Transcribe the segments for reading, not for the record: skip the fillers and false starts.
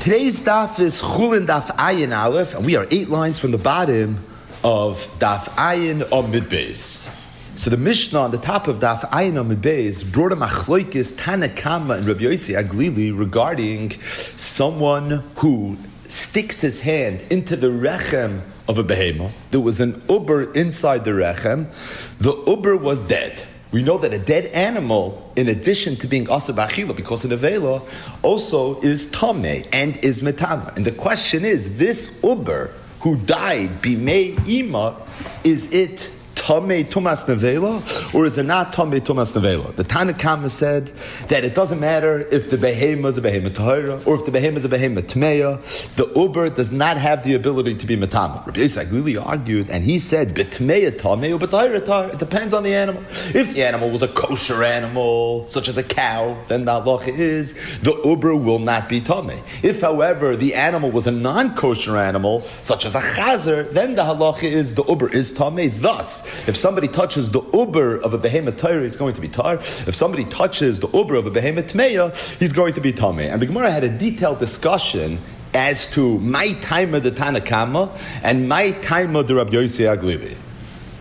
Today's daf is Chulin daf Ayin Aleph, and we are 8 lines from the bottom of daf Ayin Amud Beis. So the Mishnah on the top of daf Ayin Amud Beis brought a machloikis Tanakama and Rabbi Yossi Aglili regarding someone who sticks his hand into the rechem of a behemah. There was an uber inside the rechem. The uber was dead. We know that a dead animal, in addition to being asa b'achila, because of the vela, also is tameh and is metama. And the question is, this uber who died bimei ima, is it tameh tumas nevela, or is it not tameh tumas nevela? The Tanakama said that it doesn't matter if the behemah is a behemah tahira, or if the behemah is a behemah tmeya. The uber does not have the ability to be metama. Rabbi Yossi Aglili argued, and he said, "B'tmeya tameh or b'tahira tar." It depends on the animal. If the animal was a kosher animal, such as a cow, then the halacha is the uber will not be tameh. If, however, the animal was a non-kosher animal, such as a chazer, then the halacha is the uber is tameh. Thus, if somebody touches the uber of a behemoth Torah, he's going to be tar. If somebody touches the uber of a behemoth tmeya, he's going to be tameh. And the Gemara had a detailed discussion as to my time of the Tanakama and my time of the Rabbi Yossi Aglili.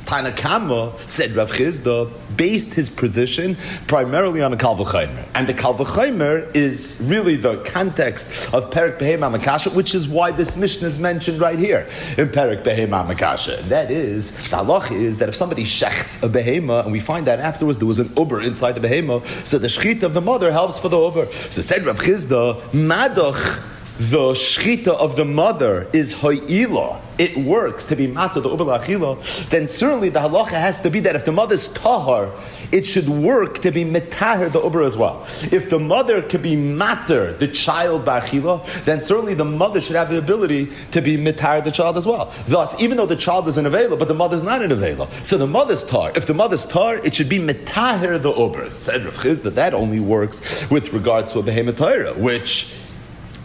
Tanakama, said Rav Chizda, based his position primarily on a Kal V'Chomer. And the Kal V'Chomer is really the context of Perek Behema Makasha, which is why this Mishnah is mentioned right here in Perek Behema Makasha. And that is, the halacha is that if somebody shechts a behema, and we find that afterwards there was an uber inside the behema, so the shechita of the mother helps for the uber. So said Rav Chizda, Madoch, the shechita of the mother is ho'ila. It works to be matter the uber la'achila. Then certainly the halacha has to be that if the mother's tahar, it should work to be metaher the uber as well. If the mother could be matter the child ba'achila, then certainly the mother should have the ability to be metaher the child as well. Thus, even though the child is an avela, but the mother's not an avela, so the mother's tar. If the mother's tar, it should be metaher the uber. Said Rav Chizda, that only works with regards to a behemoth Torah, which,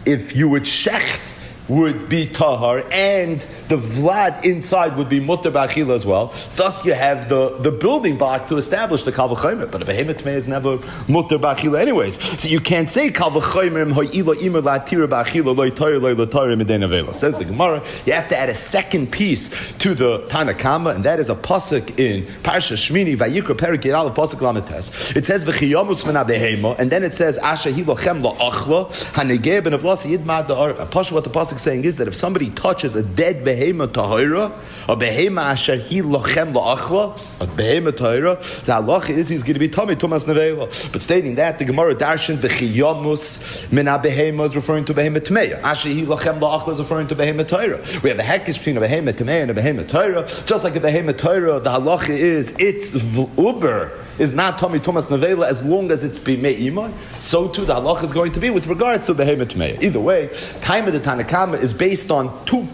if you would shecht, would be tahar, and the vlad inside would be mutter b'achila as well. Thus, you have the building block to establish the kal v'chomer. But a behemoth tmei is never mutter b'achila anyways. So you can't say kal v'chomer ho'ila imer la'atira b'achila loy toyer loy l'toyer midei nevela. Says the Gemara, you have to add a second piece to the Tanakama, and that is a pasuk in Parsha Shmini Vayikra Perek Yud Aleph pasuk Lametes. It says v'chiyamus min behema, and then it says asher hi lochem la'achla hanegeh ben avlasi yidmad da'arif. A pasuk, what the pasuk saying is that if somebody touches a dead behema tahira, a behema asher hi lochem la'achla, a behema tahira, the halacha is he's going to be tamei tumas nevela. But stating that, the Gemara darshan v'chiyamus min behema is referring to behema tmeya. Asher hi lochem la'achla is referring to behema tahira. We have a hekesh between a behema tmeya and a behema tahira. Just like a behema tahira, the halacha is its uber is not tamei tumas nevela as long as it's bimei ima. So too the halacha is going to be with regards to behema tmeya. Either way, time of the Tanakama is based on two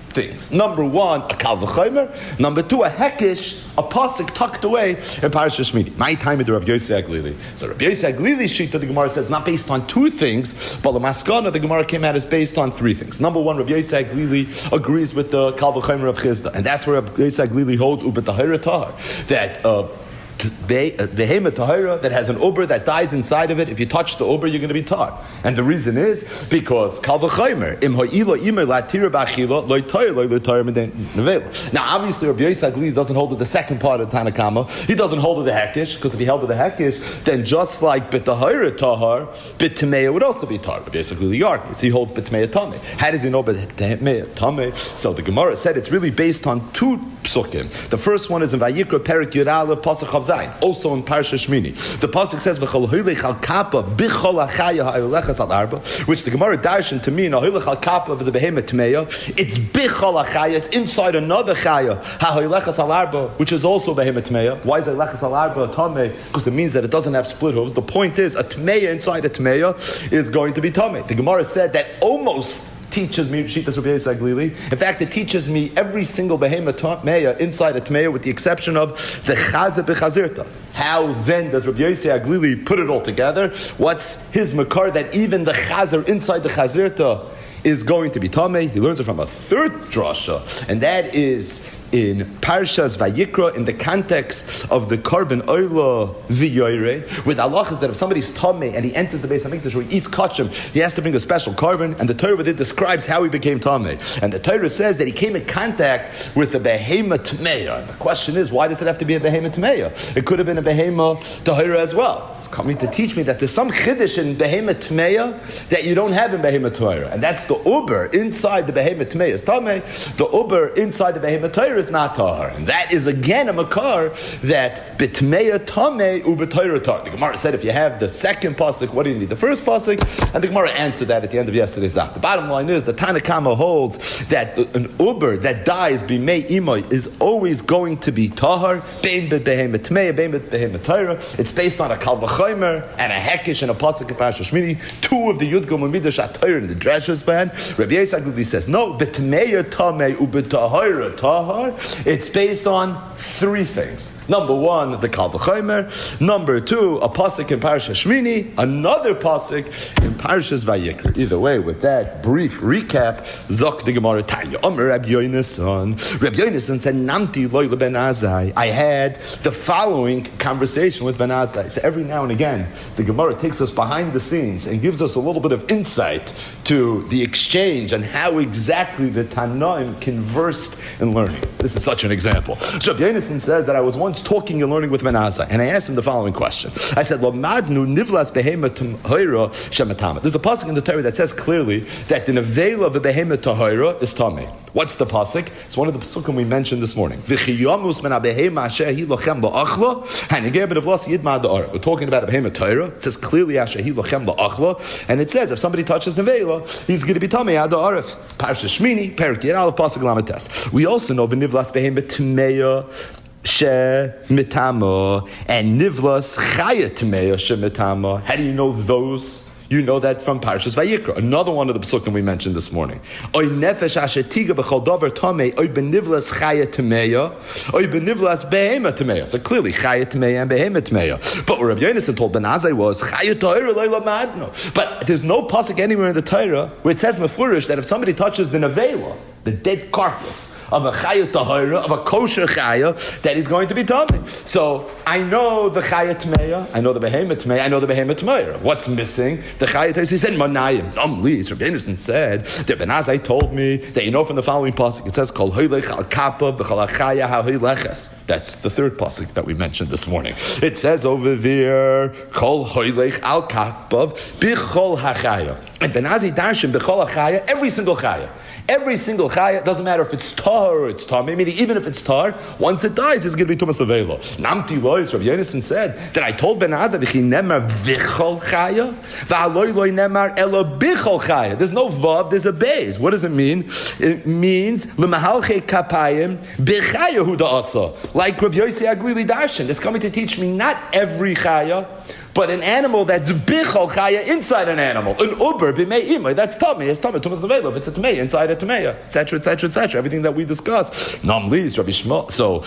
things. Number one, a kal v'chomer. Number two, a hekish, a pasuk tucked away in Parashat Shmini. My time with Rabbi Yossi Aglili. So Rabbi Yossi Aglili's sheet that the Gemara says not based on two things, but the maskana the Gemara came out is based on three things. Number one, Rabbi Yossi Aglili agrees with the kal v'chomer of Chizda, and that's where Rabbi Yossi Aglili holds ubetahira tahar, that behema tahira that has an uber that dies inside of it, if you touch the uber, you're going to be tar. And the reason is because kal v'chomer im ha'ila imer la'atira b'achila loy toyer loy l'toyer midei nevela. Now, obviously, Rabbi Yossi Aglili doesn't hold to the second part of the Tanakama. He doesn't hold to the hekish, because if he held to the hekish, then just like b'tahira tahar, b'tmeya would also be tar. Rabbi Yossi Aglili argues he holds b'tmeya tameh. How does he know b'tmeya tameh? So the Gemara said it's really based on two psukim. The first one is in Vayikra Perek Yud Aleph pasuk Chav Zayin, also in Parsha Shmini. The pasuk says v'chol hoilech al kappa b'chol achaya ha'ilechas al arba, which the Gemara darshan to mean hoilech al kappa is a behemoth tmeya. It's b'chol achaya. It's inside another chaya ha'ilechas al arba, which is also behemoth tmeya. Why is ilechas al arba a tameh? Because it means that it doesn't have split hooves. The point is a tmeya inside a tmeya is going to be tameh. The Gemara said that almost teaches me Shitas Rabbi Yossi Aglili. In fact, it teaches me every single behemoth tmeya inside a tmeya, with the exception of the chazer b'chazirta. How then does Rabbi Yossi Aglili put it all together? What's his makar that even the chazer inside the chazirta is going to be tamei? He learns it from a third drasha, and that is in Parshas Vayikra, in the context of the carbon oila v'yoyre, with Allah is that if somebody's tamei and he enters the Beis Hamikdash or he eats kachim, he has to bring a special carbon, and the Torah with it describes how he became tamei. And the Torah says that he came in contact with a behema tmeya. And the question is, why does it have to be a behema tmeya? It could have been a behema tahira as well. It's coming to teach me that there's some chiddush in behema tmeya that you don't have in behema tahira, and that's the uber inside the behema tmeya is tamei. The uber inside the behema tahira is not tahar, and that is again a makar that bitmeya tamei ubetayra tar. The Gemara said if you have the second pasuk, what do you need the first pasuk? And the Gemara answered that at the end of yesterday's daf. The bottom line is the Tanakama holds that an uber that dies b'mei imay is always going to be tahar. Bein behema tmeya, bein behema tayra. It's based on a kal v'chaymer and a hekish and a pasuk in Parashas Shmini. Two of the yud gomel midash atayr in the Dresher's band. Rabbi Yossi Aglili says no. Bitmeya tamei ubetahira tahar. It's based on three things. Number one, the Kal V'Chomer. Number two, a pasuk in Parashas Shmini. Another pasuk in Parashas Vayikra. Either way, with that brief recap, Zok the Gemara Tanya. Omer Rabbi Yonason. Rabbi Yonason said, Namti loy ben Azai. I had the following conversation with Ben Azai. So every now and again, the Gemara takes us behind the scenes and gives us a little bit of insight to the exchange and how exactly the Tanaim conversed in learning. This is such an example. So Rabbi Yonason says that I was once talking and learning with Ben Azai, and I asked him the following question. I said, Lomadnu nivlas behema tahira shematama. There's a pasuk in the Torah that says clearly that the nevela of a behema tahira is tamei. What's the pasuk? It's one of the pasukim we mentioned this morning. V'chiyamus min behema asher hi lochem la'achla hanigeh b'nevlas yidma da'ar. We're talking about a behema tahira. It says clearly asher hi lochem la'achla, and it says if somebody touches nevela, he's going to be tamei ad ha'arif. Parashas Shmini, Perik Yid Aleph, pasuk lamates. We also know v'nivlas behema tmeya she mitama and nivlas chaya tmeya she mitama. How do you know those? You know that from Parashas Vayikra, another one of the psukim we mentioned this morning. Oy nefesh asher tiga b'chol davar tamei, oy benivlas chaya tmeya, oy benivlas behema tmeya. So clearly chaya tmeya and behema tmeya. But what Rabbi Yonason told Ben Azai was chaya tahira leila madno. But there's no pasuk anywhere in the Torah where it says mefurish that if somebody touches the nevela, the dead carcass of a chaya tahira, of a kosher chaya, that is going to be tamei. So I know the chaya tmeya, I know the behema tmeya, I know the behema tmeya. What's missing? The chaya tahira. He said manayim. Please, Rabbi Yonason said that Ben Azai told me that you know from the following pasuk it says kol hoylech al kappa b'chol chaya ha'hoyleches. That's the third pasuk that we mentioned this morning. It says over there kol hoylech al kappa b'chol ha'chaya. And Ben Azai darshan b'chol ha'chaya, every single chaya. Every single chaya, doesn't matter if it's tar or it's tar. Maybe even if it's tar, once it dies, it's going to be tumas levelo. Namti lois, Rabbi Yonason said that I told Ben Azai v'chi nemar v'chol chaya v'aloi loy nemar elo b'chol chaya. There's no vav, there's a beis. What does it mean? It means l'mahalchei kapayim b'chaya hu da'asa. Like Rabbi Yossi Aglili darshan. It's coming to teach me not every chaya, but an animal that's bichol chaya inside an animal, an uber b'mei imay, that's tamei. It's tamei tumas levelo. If it's a tamei inside a tamei, etc., etc., etc. Everything that we discussed. Nam leaves Rabbi Shmuel. So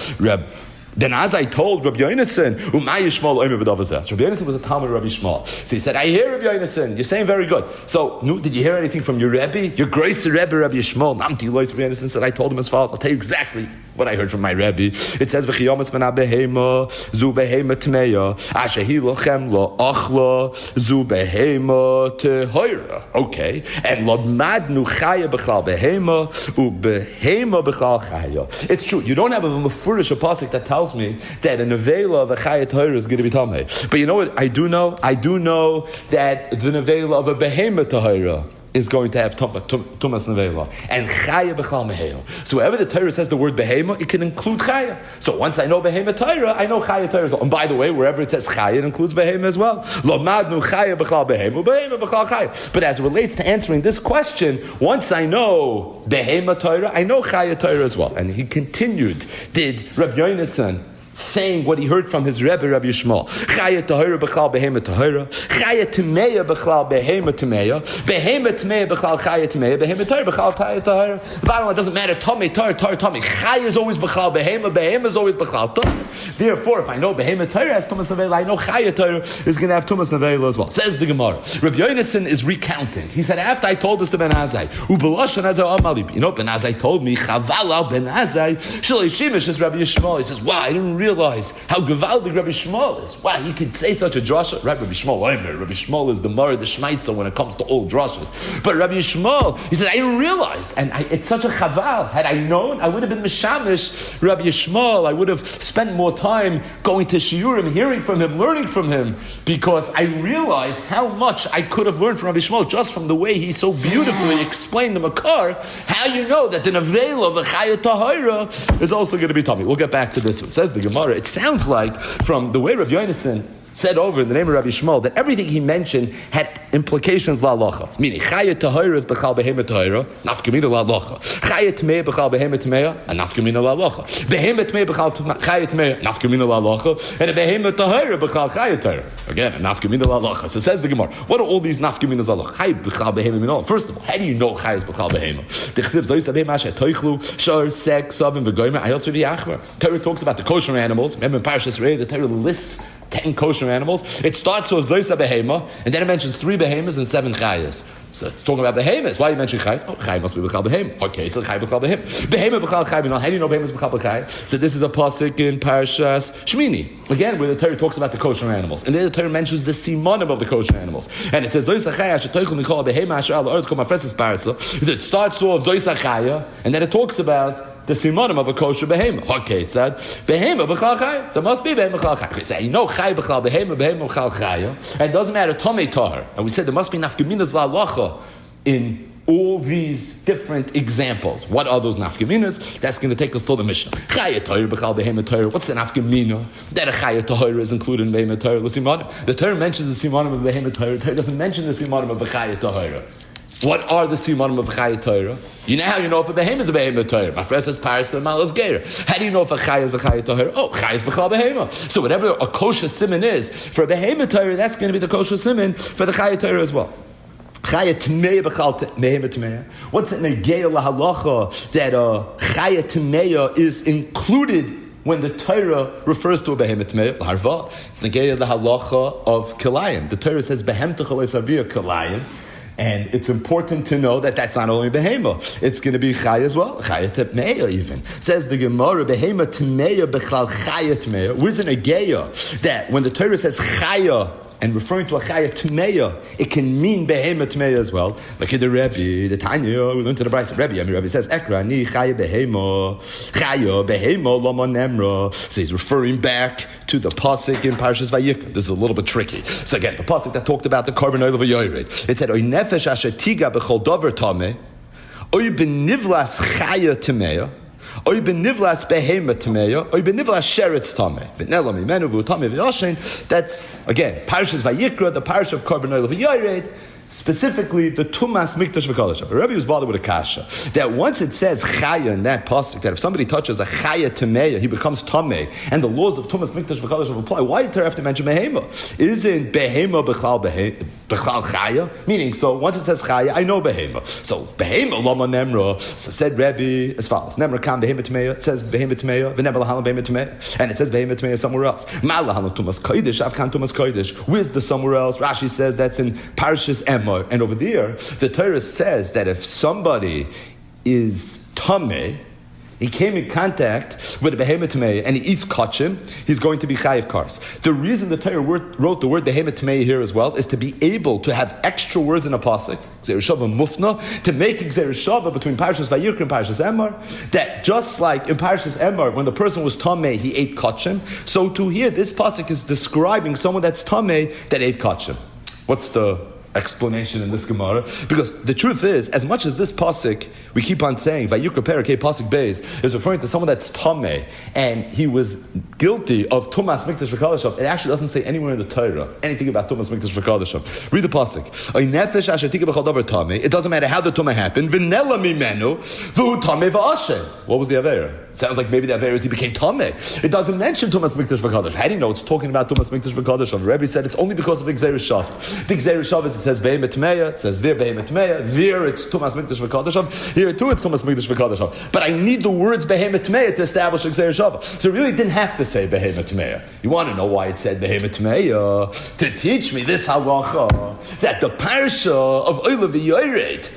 Ben Azai told Rabbi Yonason, Umay Yishmael Omer b'davazeh. Rabbi Yonason was a Talmud Rabbi Shmuel. So he said, I hear Rabbi Yonason. You're saying very good. So did you hear anything from your Rebbe? Your grace Rebbe, Rabbi Shmuel. Namti lois. Rabbi Yonason said, I told him as follows. I'll tell you exactly what I heard from my Rebbe. It says, V'chiyamas ben behema zu behema tmeya asher hi lochem lo achla zu behema tehoira. Okay, and lodmadnu chaya b'chal behema u behema b'chal chaya. It's true. You don't have a mefurish pasuk that tells me that a nevela of a chaya tehoira is going to be tamei. But you know what I do know? I do know that the nevela of a behema tehoira is going to have tumas nevela and chaya b'chal meheo. So wherever the Torah says the word behema, it can include chaya. So once I know behema Torah, I know chaya Torah as well. And by the way, wherever it says chaya, it includes behema as well. Lo madnu chaya b'chal behema, behema b'chal chaya. But as it relates to answering this question, once I know behema Torah, I know chaya Torah as well. And he continued. Did Rabbi Yonason saying what he heard from his Rebbe, Rabbi Yishmael. Chaya Tahira B'chal Behema Tahira. Chaya Tameya B'chal Behema Tameya. Behema Tameya B'chal Chaya Tameya. Behema Tahira B'chal Chaya Tahira. The bottom line, it doesn't matter. Tame, Tahir, Tame. Chaya is always B'chal Behema. Behema is always B'chal Tahir. Therefore, if I know Behema Tahira has Tumas Nevela, I know Chaya Tahira is going to have Tumas Nevela as well. Says the Gemara. Rabbi Yonason is recounting. He said, after I told this to Ben Azai, you know, Ben Azai told me, Chavala Ben Azai, Shalei Shemish is Rabbi Yishmael. He says, wow, I didn't realize how Gavaldig Rabbi Yishmael is. Wow, he could say such a drasha. Rabbi Yishmael is the Mara, the Shmaitza when it comes to old drashas. But Rabbi Yishmael, he said, I didn't realize. And it's such a chaval. Had I known, I would have been Mishamish Rabbi Yishmael. I would have spent more time going to Shiurim, hearing from him, learning from him, because I realized how much I could have learned from Rabbi Yishmael just from the way he so beautifully explained the Makar, how you know that the Nevela of the Chaya Tahira is also going to be Tommy. We'll get back to this one. It says the Gemara, it sounds like from the way Rabbi Yonason said over in the name of Rabbi Yishmael that everything he mentioned had implications la halacha. Meaning, Chaya Tahira is b'chal behema tahira, nafkamina la halacha. Chaya Tmei b'chal behema tmeya, and nafkamina la halacha. Behema Tmei b'chal Chaya Tmei, nafkamina la halacha, and a behema tahira b'chal Chaya tahira. Again, a nafkamina la halacha. So says the Gemara, what are all these nafkaminas la halacha? Chaya b'chal behema minol. First of all, how do you know Chaya is b'chal behema? T'chsiv zoyis abeh mashe toichlu shor sek savim v'goymer ayot zvi achmer. Torah talks about the kosher animals. Remember in Parashas Re'eh, the Torah lists 10 kosher animals. It starts with Zoysa Behema, and then it mentions 3 Behemas and 7 Chayas. So it's talking about Behemas. Why you mention Chayas? Oh, Chay must be B'chal Behema. Okay, it's a Chay B'chal Behema. Behema B'chal Chay. How do you know Behemas B'chal B'chal? So this is a pasuk in Parashas Shmini. Again, where the Torah talks about the kosher animals. And then the Torah mentions the simonim of the kosher animals. And it says, Zoysa Chay asher toichel michol Behema asher al ha'aretz kol mafreses parasa. It starts off Zoysa Chaya, and then it talks about the simonim of a kosher behema. Okay, it said behema b'chal chaya. So it must be behema b'chal chaya. So you know chay b'chal behema, behema b'chal chaya. And it doesn't matter tomei tahar. And we said there must be nafkaminas la'alacha in all these different examples. What are those nafkaminas? That's going to take us to the Mishnah. Chaya tahir b'chal behema tahir. What's the nafkamina that a chaya tahir is included in behema tahir? The simonim. The Torah mentions the simonim of behema tahir. The Torah doesn't mention the simonim of the chaya tahir. What are the simanim of Chaya Torah? You know how you know if a behema is a behema Torah. My friend says Paris and Malas Geir. How do you know if a Chaya is a Chaya Torah? Oh, Chaya is B'chal behema. So whatever a kosher simon is for a behema Torah, that's going to be the kosher simon for the Chaya Torah as well. Chaya Tmeya B'chal behema Tmeya. What's it negeya lahalacha that Chaya Tmeya is included when the Torah refers to a behemoth tmeya, harva? It's negeya the halacha of kilayim. The Torah says behemta chalei kilayim. And it's important to know that that's not only behema; it's going to be chay as well, chaya tmeya even. Says the Gemara, behema tmeya b'chal chaya tmeya. Where's an ageya that when the Torah says chaya and referring to a chaya tmeya, it can mean behema tmeya as well. Look at the Rebbe, the Tanya. We learned to the Bryce Rebbe says ekra ni chaya behema lama nemra. So he's referring back to the pasuk in Parashas Vayikra. This is a little bit tricky. So again, the pasuk that talked about the carbon oil of a yored. It said oy nefesh asher tiga b'chol dover tameh, oy benivlas chaya tmeya, oy benivlas behema tmeya, oy benivlas sheretz tameh. V'nela mimenu v'utameh v'yashen. That's again Parashas Vayikra, the parish of carbon oil of a yored. Specifically, the Tumas Mikdash V'Kodesh. Rabbi was bothered with a kasha that once it says Chaya in that pasuk, that if somebody touches a Chaya Tameya, he becomes Tameh, and the laws of Tumas Mikdash V'Kodesh apply. Why did Torah have to mention Behema? Isn't Behema B'chal Chaya? Meaning, so once it says Chaya, I know Behema. So Behema Lama Nemra. So said Rabbi as follows: Nemra Kam Behema Tameya. It says Behema Tameya. V'Nebel Halam Behema Tameya, and it says Behema Tameya somewhere else. Ma'ala Halam Tumas Kodesh. Avkan Tumas Kodesh. Where's the somewhere else? Rashi says that's in Parashas and over there, the Torah says that if somebody is tameh, he came in contact with a behemoth tameh and he eats kachim, he's going to be chayiv kars. The reason the Torah wrote the word behemoth tameh here as well is to be able to have extra words in a pasuk, Gzeir Shava Mufna, to make Gzeir Shava between Parashas Vayikra and Parashas Emor, that just like in Parashas Emor, when the person was tameh, he ate kachim, so to here, this pasuk is describing someone that's tameh that ate kachim. What's the explanation in this Gemara? Because the truth is, as much as this pasuk we keep on saying Vayikra Perek pasuk Beis is referring to someone that's tameh and he was guilty of Tumas Mikdash V'Kodesh, it actually doesn't say anywhere in the Torah anything about Tumas Mikdash V'Kodesh. Read the pasuk. It doesn't matter how the tumah happened. V'nela mimenu v'hu tameh v'ashen. What was the avera? It sounds like maybe that varies, he became Tameh. It doesn't mention Tumas Mikdash V'Kadosh. How do you know it's talking about Tumas Mikdash V'Kadosh? The Rebbe said it's only because of the Gzeir Shav. The Gzeir Shav is, it says Behemet Tmeya, it says there Behemet Tmeya, there it's Tumas Mikdash V'Kadosh, here too it's Tumas Mikdash V'Kadosh. But I need the words Behemet Tmeya to establish the Gzeir Shav. So it really didn't have to say Behemet Tmeya. You want to know why it said Behemet Tmeya? To teach me this halacha, that the parsha of Oila V'Yored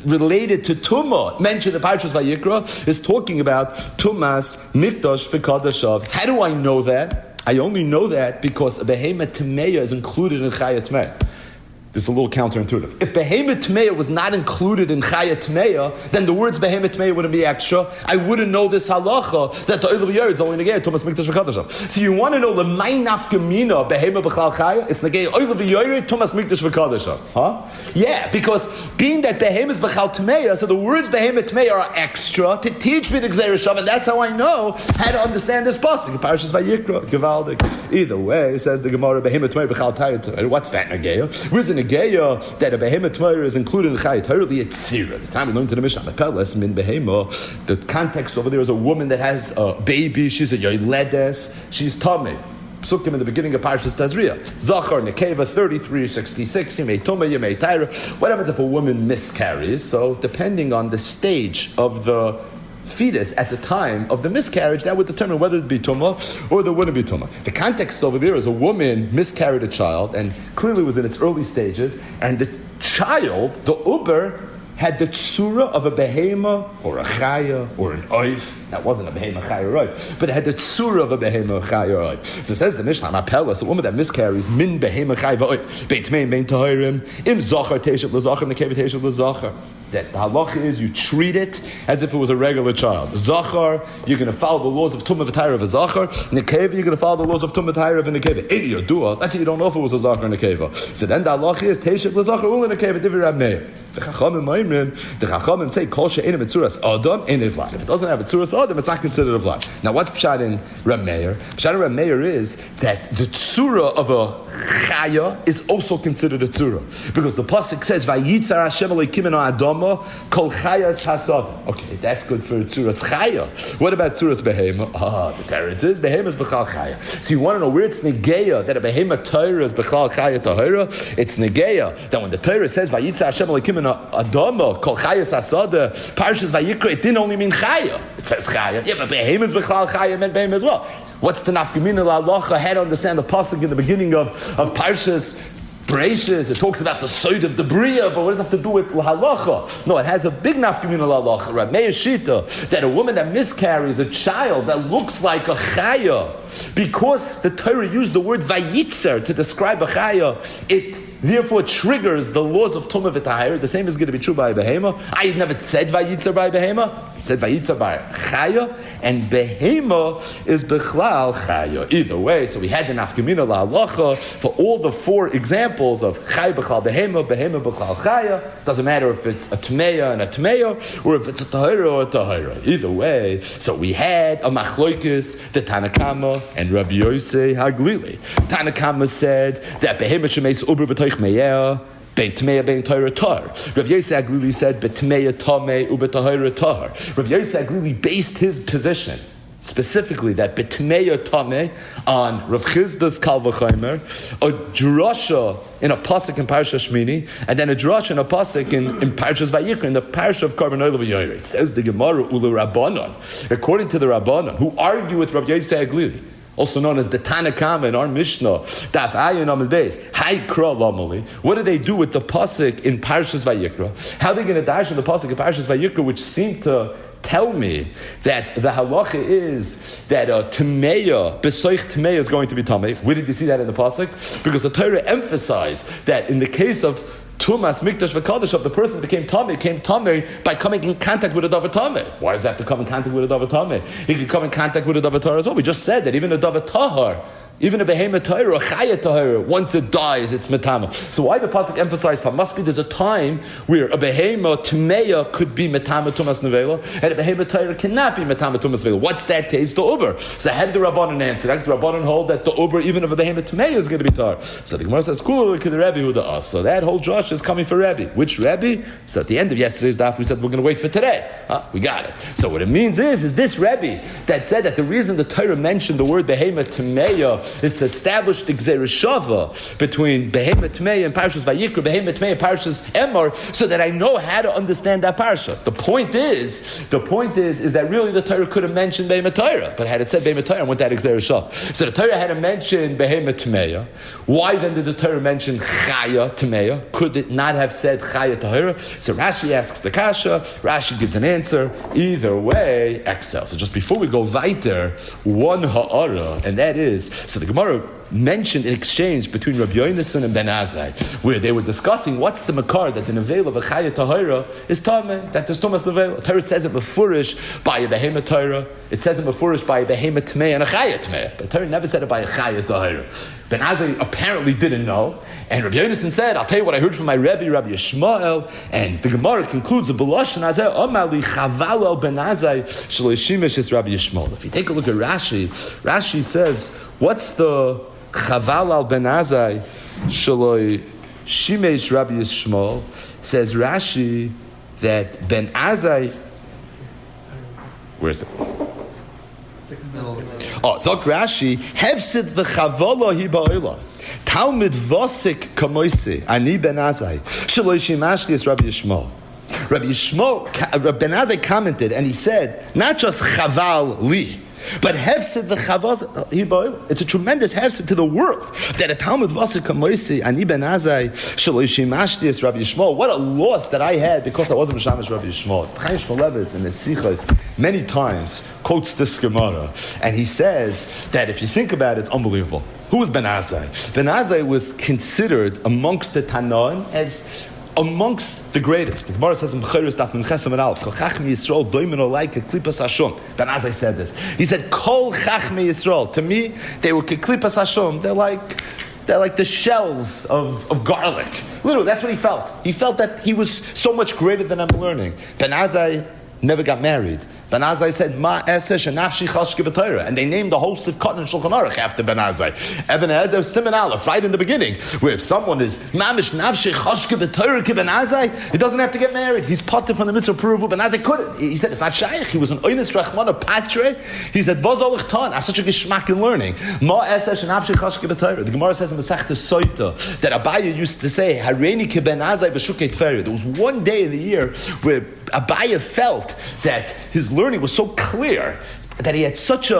related to Tumah, mentioned the Parshas Vayikra, is talking about Tumas Mikdash V'Kadashav. How do I know that? I only know that because Behemet Tmeya is included in Chaya Tmeya. This is a little counterintuitive. If Behemet Tmeya was not included in Chaya Tmeya, then the words Behemet Tmeya wouldn't be extra. I wouldn't know this halacha that the Oil of Yered is only Negei Tumas Mikdash V'Kadashav. So you want to know the Main Nafkamina Behemet B'Chal Chaya? It's Negei Oil of Yered Tumas Mikdash V'Kadashav. Huh? Yeah, because being that Behemet is B'Chal Tmeya, so the words Behemet Tmeya are extra to teach me the Gzeir Shav, and that's how I know how to understand this pasuk. Parashas Vayikra, Gevaldik. Either way, says the Gemara Behemet Tmeya B'Chal Chaya. What's that Negei? Where's the Negeya that a behemoth Torah is included in Chayat Torah? The Yetzirah. The time we learned to the Mishnah, Peles min behema. The context over there is a woman that has a baby. She's a yoledes. She's tamei. Psukim in the beginning of Parshas Tazria. Zachar Nekeva 33:66. Yimei Toma Yimei Taira. What happens if a woman miscarries? So depending on the stage of the fetus at the time of the miscarriage, that would determine whether it be tumah or there wouldn't be tumah. The context over there is a woman miscarried a child and clearly was in its early stages, and the child, the uber, had the tsura of a behema or a chaya or an oif. That wasn't a behema, chaya, or oif, but it had the tsura of a behema, chaya, or oif. So it says the Mishnah, Mapelas, a woman that miscarries, min behema, chaya, oif, beit mein, bein tahirim, im zachar, teshet l'zachar, nekevet teshet l'zachar. That the halacha is you treat it as if it was a regular child. Zachar, you're going to follow the laws of Tumah V'Tayra of a Zachar. Nekeva, you're going to follow the laws of Tumah V'Tayra of a Nekeva. Any Yodua, that's how you don't know if it was a Zachar or Nekeva. So then the halacha is Teshet L'Zachar Ula Nekeva Divi Rab Meir. The Chachamim say Kol She'enim Etzuras Adam Ein Evlad. If it doesn't have Etzuras Adam, it's not considered a Vlad. Now what's Pshat in Rab Meir? Pshat in Rab Meir is that the Tzura of a Chaya is also considered a Tzura. Because the Pasuk says Vayitzar Hashem Elokim Eno Adam Kol chayas hasad. Okay, that's good for tzuras chaya. What about tzuras behema? The teretz is behema is b'chal chaya. So you want to know where it's negeya that a behema Torah is b'chal chaya tahira? It's negeya that when the Torah says vayitza Hashem Elokim eno adama kol chayas hasad, Parshas Vayikra, it didn't only mean chaya. It says chaya. Yeah, but behema is b'chal chaya meant behema as well. What's the nafkamina la'alacha? How to understand the pasuk in the beginning of Parshas Bereshis? It talks about the sod of the bria, but what does it have to do with halacha? No, it has a big nafkamina halacha. Rab Meir Shita, that a woman that miscarries a child that looks like a chaya, because the Torah used the word vayitzer to describe a chaya, it therefore triggers the laws of Tumah V'Tahira. The same is going to be true by Behema. I had never said Vayitzer by Behema. It said Vayitzer by Chaya, and Behema is Bechlal Chaya. Either way, so we had the Nafkamina La'alacha for all the four examples of Chay Bechlal Behema, Behema Bechlal Chaya. Doesn't matter if it's a Tmeya and a Tmeya, or if it's a Tahira or a Tahira. Either way, so we had a Machloikis, the Tanakama, and Rabbi Yosei Haglili. Tanakama said that Behema Shemeis Uber B'Toich Meyer, Bein Tmeya, Bein Torah Tar. Rabbi Yosei Haglili said B'Tmeya Tamei Uber Tahira Tar. Rabbi Yosei Haglili based his position specifically that B'Tmeya Tamei on Rav Chizda's Kal V'Chaimer, a drasha in a pasuk in Parashas Shmini, and then a drasha in a pasuk in Parashas Vayikra, in the Parasha of Karban Oila V'Yoyre. It says the Gemara Ula Rabbanon, according to the Rabbanon, who argue with Rabbi Yosei Haglili, also known as the Tanakama in our Mishnah, Daf Ayin Amud Beis, Haikra Lamali. What do they do with the pasuk in Parashas Vayikra? How are they going to dash in the pasuk in Parashas Vayikra, which seem to tell me that the halacha is that a Tmeya, Besoich Tmeya is going to be Tamei? Where did you see that in the pasuk? Because the Torah emphasized that in the case of Tumas Mikdash V'Kadosh, of the person that became Tamei by coming in contact with a Davar Tamei. Why does he have to come in contact with a Davar Tamei? He can come in contact with a Davar Tahar as well. We just said that even a Davar Tahar Even a behemoth Torah, a chaya Torah, once it dies, it's metama. So why the pasuk emphasized that? Must be there's a time where a behemoth tmeya could be metama tumas nevela, and a behemoth Torah cannot be metama tumas nevela. What's that case? The uber. So how did the Rabbanan answer? The Rabbanan hold that the uber, even of a behemoth tmeya, is going to be tar. So the Gemara says, "Cool, look at the Rebbe who the us." So that whole drush is coming for Rebbe. Which Rebbe? So at the end of yesterday's daf, we said we're going to wait for today. We got it. So what it means is this Rebbe that said that the reason the Torah mentioned the word behemoth tmeya is to establish the Gzeir Shava between Behemoth Tmei and Parshas Vayikra, Behemoth Tmei and Parshas Emor, so that I know how to understand that parsha. The point is that really the Torah could have mentioned Behemoth Torah, but had it said Behemoth Torah, I want that Gzeir Shava. So the Torah had to mention Behemoth Tmei. Why then did the Torah mention Chaya Tmei? Could it not have said Chaya Tahira? So Rashi asks the Kasha, Rashi gives an answer. Either way, excel. So just before we go weiter, one ha'ara, and that is, so the Gemara mentioned an exchange between Rabbi Yonasan and Ben Azai, where they were discussing what's the makar that the nevel of a chaya tahira is tameh, that there's Thomas nevel. Torah says it befurish by a behemoth Torah. It says it befurish by a behemoth tmei and a chaya tmei. But Torah never said it by a chaya tahira. Ben Azai apparently didn't know, and Rabbi Yonasan said, "I'll tell you what I heard from my Rebbe, Rabbi Yishmael." And the Gemara concludes a b'losh and Azai Amali Chaval el Ben Azai Shloishimish is Rabbi Yishmael. If you take a look at Rashi, Rashi says, "What's the Chaval al Ben Azai Shaloi Shimesh Rabbi Yishmael?" Says Rashi that Ben Azai, where is it? Zok Rashi, Hefsid v'chavala hi ba'olam. Talmud vosik kamoisi, ani Ben Azai Shaloi Shimashli is Rabbi Yishmael. Rabbi Yishmael, Ben Azai commented and he said, not just Chaval li, but hefsid v'chavaz. It's a tremendous hefsid to the world that a Talmud Vasir Kamoisi Ani Ben Azai Shaloishimashtias Rabbi Yishmael. What a loss that I had because I wasn't Mishamish Rabbi Yishmael. Chaim Shmulevitz in the Sichos many times quotes this Gemara, and he says that if you think about it, it's unbelievable. Who was Ben Azai? Ben Azai was considered amongst the Tanoim as amongst the greatest. The Gemara says in B'chayros Daf Nun Chesam and Aleph, Kol Chachmei Yisrael doimen olaik keklipas Hashum. Ben Azai said this. He said, Kol Chachmei Yisrael. To me, they were keklipas Hashum. They're like the shells of garlic. Literally, that's what he felt. He felt that he was so much greater than I'm learning. Ben Azai never got married. Ben Azai said, Ma esesh and nafshi chashke b'Torah. And they named the whole Sivkot and Shulchan Aruch after Ben Azai. Even Ezer Siman Aleph, right in the beginning, where if someone is mamish nafshi chashke b'Torah ki Ben Azai, he doesn't have to get married. He's potter from the mitzvah Peruvu. Ben Azai couldn't. He said, it's not shaykh. He was an oines rachmana patre. He said, Vos olech ton. I have such a geschmack in learning. Ma esesh and nafshi chashke b'Torah. The Gemara says in Masechta Soita that Abaya used to say, Hareini ki Ben Azai v'shukei tferah. There was one day in the year where Abaya felt that his learning was so clear, that he had such a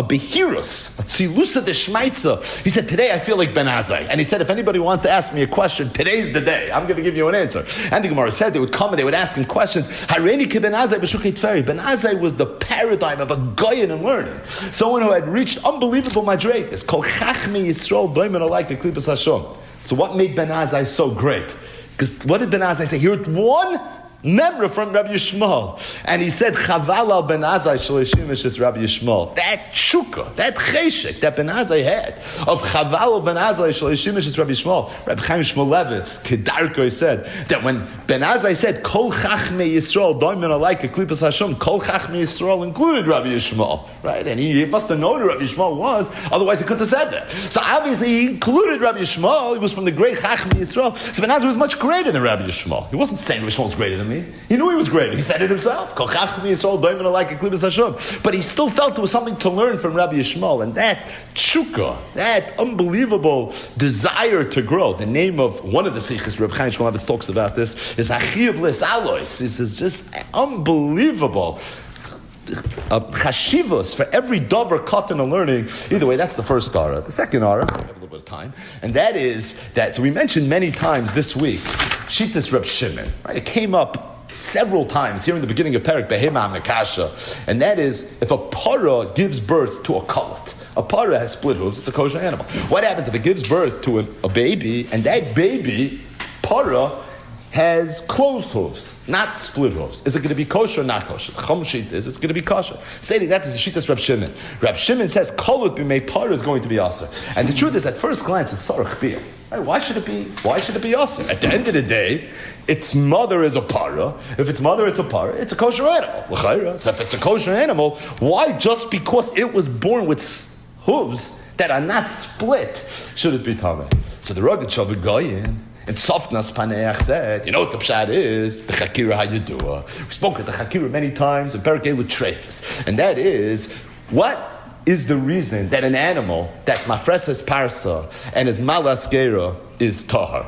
behirus, a tzilusa de shmaitza. He said, today I feel like Ben Azai. And he said, if anybody wants to ask me a question, today's the day. I'm going to give you an answer. And the Gemara said they would come and they would ask him questions. Hareini ki Ben Azai b'shukei tferi. Ben Azai was the paradigm of a goyin in learning. Someone who had reached unbelievable madreikas. Kol chachmei Yisrael doimen alaik keklipas Hashom. So what made Ben Azai so great? Because what did Ben Azai say? He heard one member from Rabbi Yishmael, and he said, Chaval al Ben Azai Shalishimish is Rabbi Yishmael. That shukah, that cheshek that Ben Azai had of Chaval al Ben Azai Shalishimish is Rabbi Yishmael. Rabbi Chaim Shmulevitz, Kedarko, said that when Ben Azai said, Kol Chachmei Yisrael, Doimen Alaik, Eklipas Hashem, Kol Chachmei Yisrael included Rabbi Yishmael, right? And he must have known who Rabbi Yishmael was, otherwise he couldn't have said that. So obviously he included Rabbi Yishmael. He was from the great Chachmei Yisrael. So Ben Azai was much greater than Rabbi Yishmael. He wasn't saying Rabbi Yishmael was greater than me. He knew he was great. He said it himself. But he still felt there was something to learn from Rabbi Yishmael, and that tshuka, that unbelievable desire to grow. The name of one of the sikhs, Reb Chaim Shmulevitz talks about this, is Achiv Les Alois. This is just unbelievable. Chashivos for every dover cotton and learning. Either way, that's the first ara. The second ara, we have a little bit of time, and that is that. So we mentioned many times this week, Shittas Reb Shimon. Right, it came up several times here in the beginning of Perek Behema Mekasha, and that is if a para gives birth to a kullet. A para has split hooves; it's a kosher animal. What happens if it gives birth to a baby, and that baby para has closed hooves, not split hooves. Is it going to be kosher or not kosher? The Chum sheet is it's going to be kosher. Stating that is the shittas Reb Shimon. Reb Shimon says kolut b'mei parah is going to be aser. And the truth is, at first glance, it's sarach bir. Right? Why should it be aser? At the end of the day, its mother is a parah. If its mother is a parah, it's a kosher animal. So if it's a kosher animal, why just because it was born with hooves that are not split should it be tameh? So the Rogat Shavud Goyin and Softnas Paneach said, you know what the pshat is? The Chakira Hayudua. We spoke at the Chakira many times in Perkei L'Trefus. And that is, what is the reason that an animal that's Mafresas Parsa and is Malaskera is Tahar?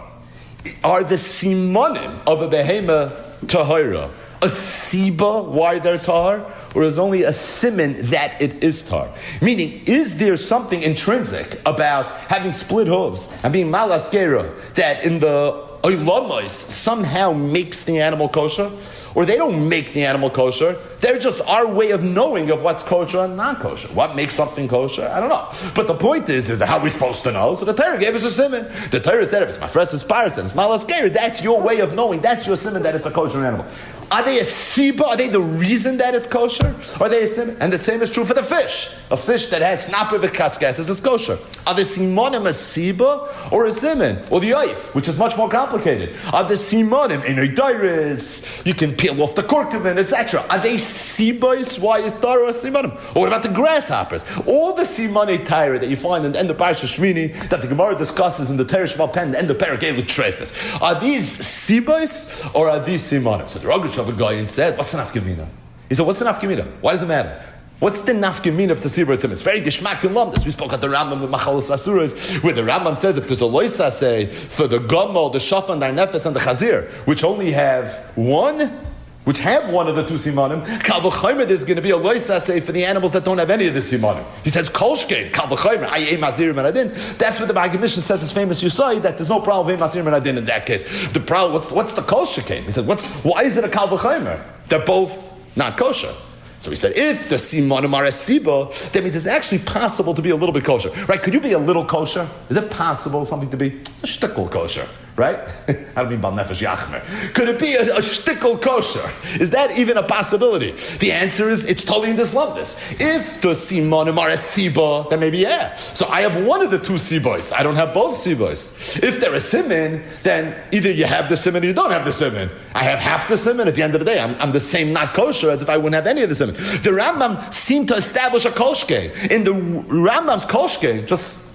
Are the Simonim of a Behema Tahira a Siba why they're Tahar? Or is only a siman that it is tar? Meaning, is there something intrinsic about having split hooves and being malaskera that in the oilamos somehow makes the animal kosher? Or they don't make the animal kosher, they're just our way of knowing of what's kosher and not kosher. What makes something kosher? I don't know. But the point is how we're supposed to know. So the Torah gave us a siman. The Torah said if it's mafreses paris and it's malaskera, that's your way of knowing. That's your siman that it's a kosher animal. Are they a siba? Are they the reason that it's kosher? Or are they a siman? And the same is true for the fish. A fish that has snapper v'kaskas is kosher. Are the simonim a siba or a siman? Or the oif, which is much more complicated. Are the simonim in oidiris? You can peel off the corkovin, etc. Are they sibais? Why is tar or simonim? Or what about the grasshoppers? All the simone tyre that you find in the end of Parsha Shmini that the Gemara discusses in the Teresh Malpen, the end of Perek Trefus. Are these sibais or are these simonim? So the Rogash of a guy and said, what's the nafkamina? He said, what's the nafkamina? Why does it matter? What's the nafkamina of the Sibra Tzim? It's very geshmak and lumdus. We spoke at the Rambam with Machalos Asuras, where the Rambam says if there's a loisa say for the gomel, the shafan, the nefes, and the chazir, which only have one, which have one of the two simanim, kal v'chaymer there's going to be a loisa say for the animals that don't have any of the simanim. He says kolshkein, kal v'chaymer, ayei mazir menadin. That's what the Maggid Mishnah says. His famous Yusai that there's no problem with mazir menadin in that case. The problem, what's the kolshkein? He said, why is it a kal v'chaymer? They're both not kosher. So he said, if the simanim are a siba, that means it's actually possible to be a little bit kosher. Right? Could you be a little kosher? Is it possible something to be a shtickle kosher? Right? I don't mean bal nefesh yachmer. Could it be a shtickle kosher? Is that even a possibility? The answer is, it's totally in this lumdus. If the simanim are a siba, then maybe yeah. So I have one of the two sibos. I don't have both sibos. If they're a siman, then either you have the siman or you don't have the siman. I have half the siman. At the end of the day, I'm the same not kosher as if I wouldn't have any of the siman. The Rambam seemed to establish a kolshke. In the Rambam's kolshke, just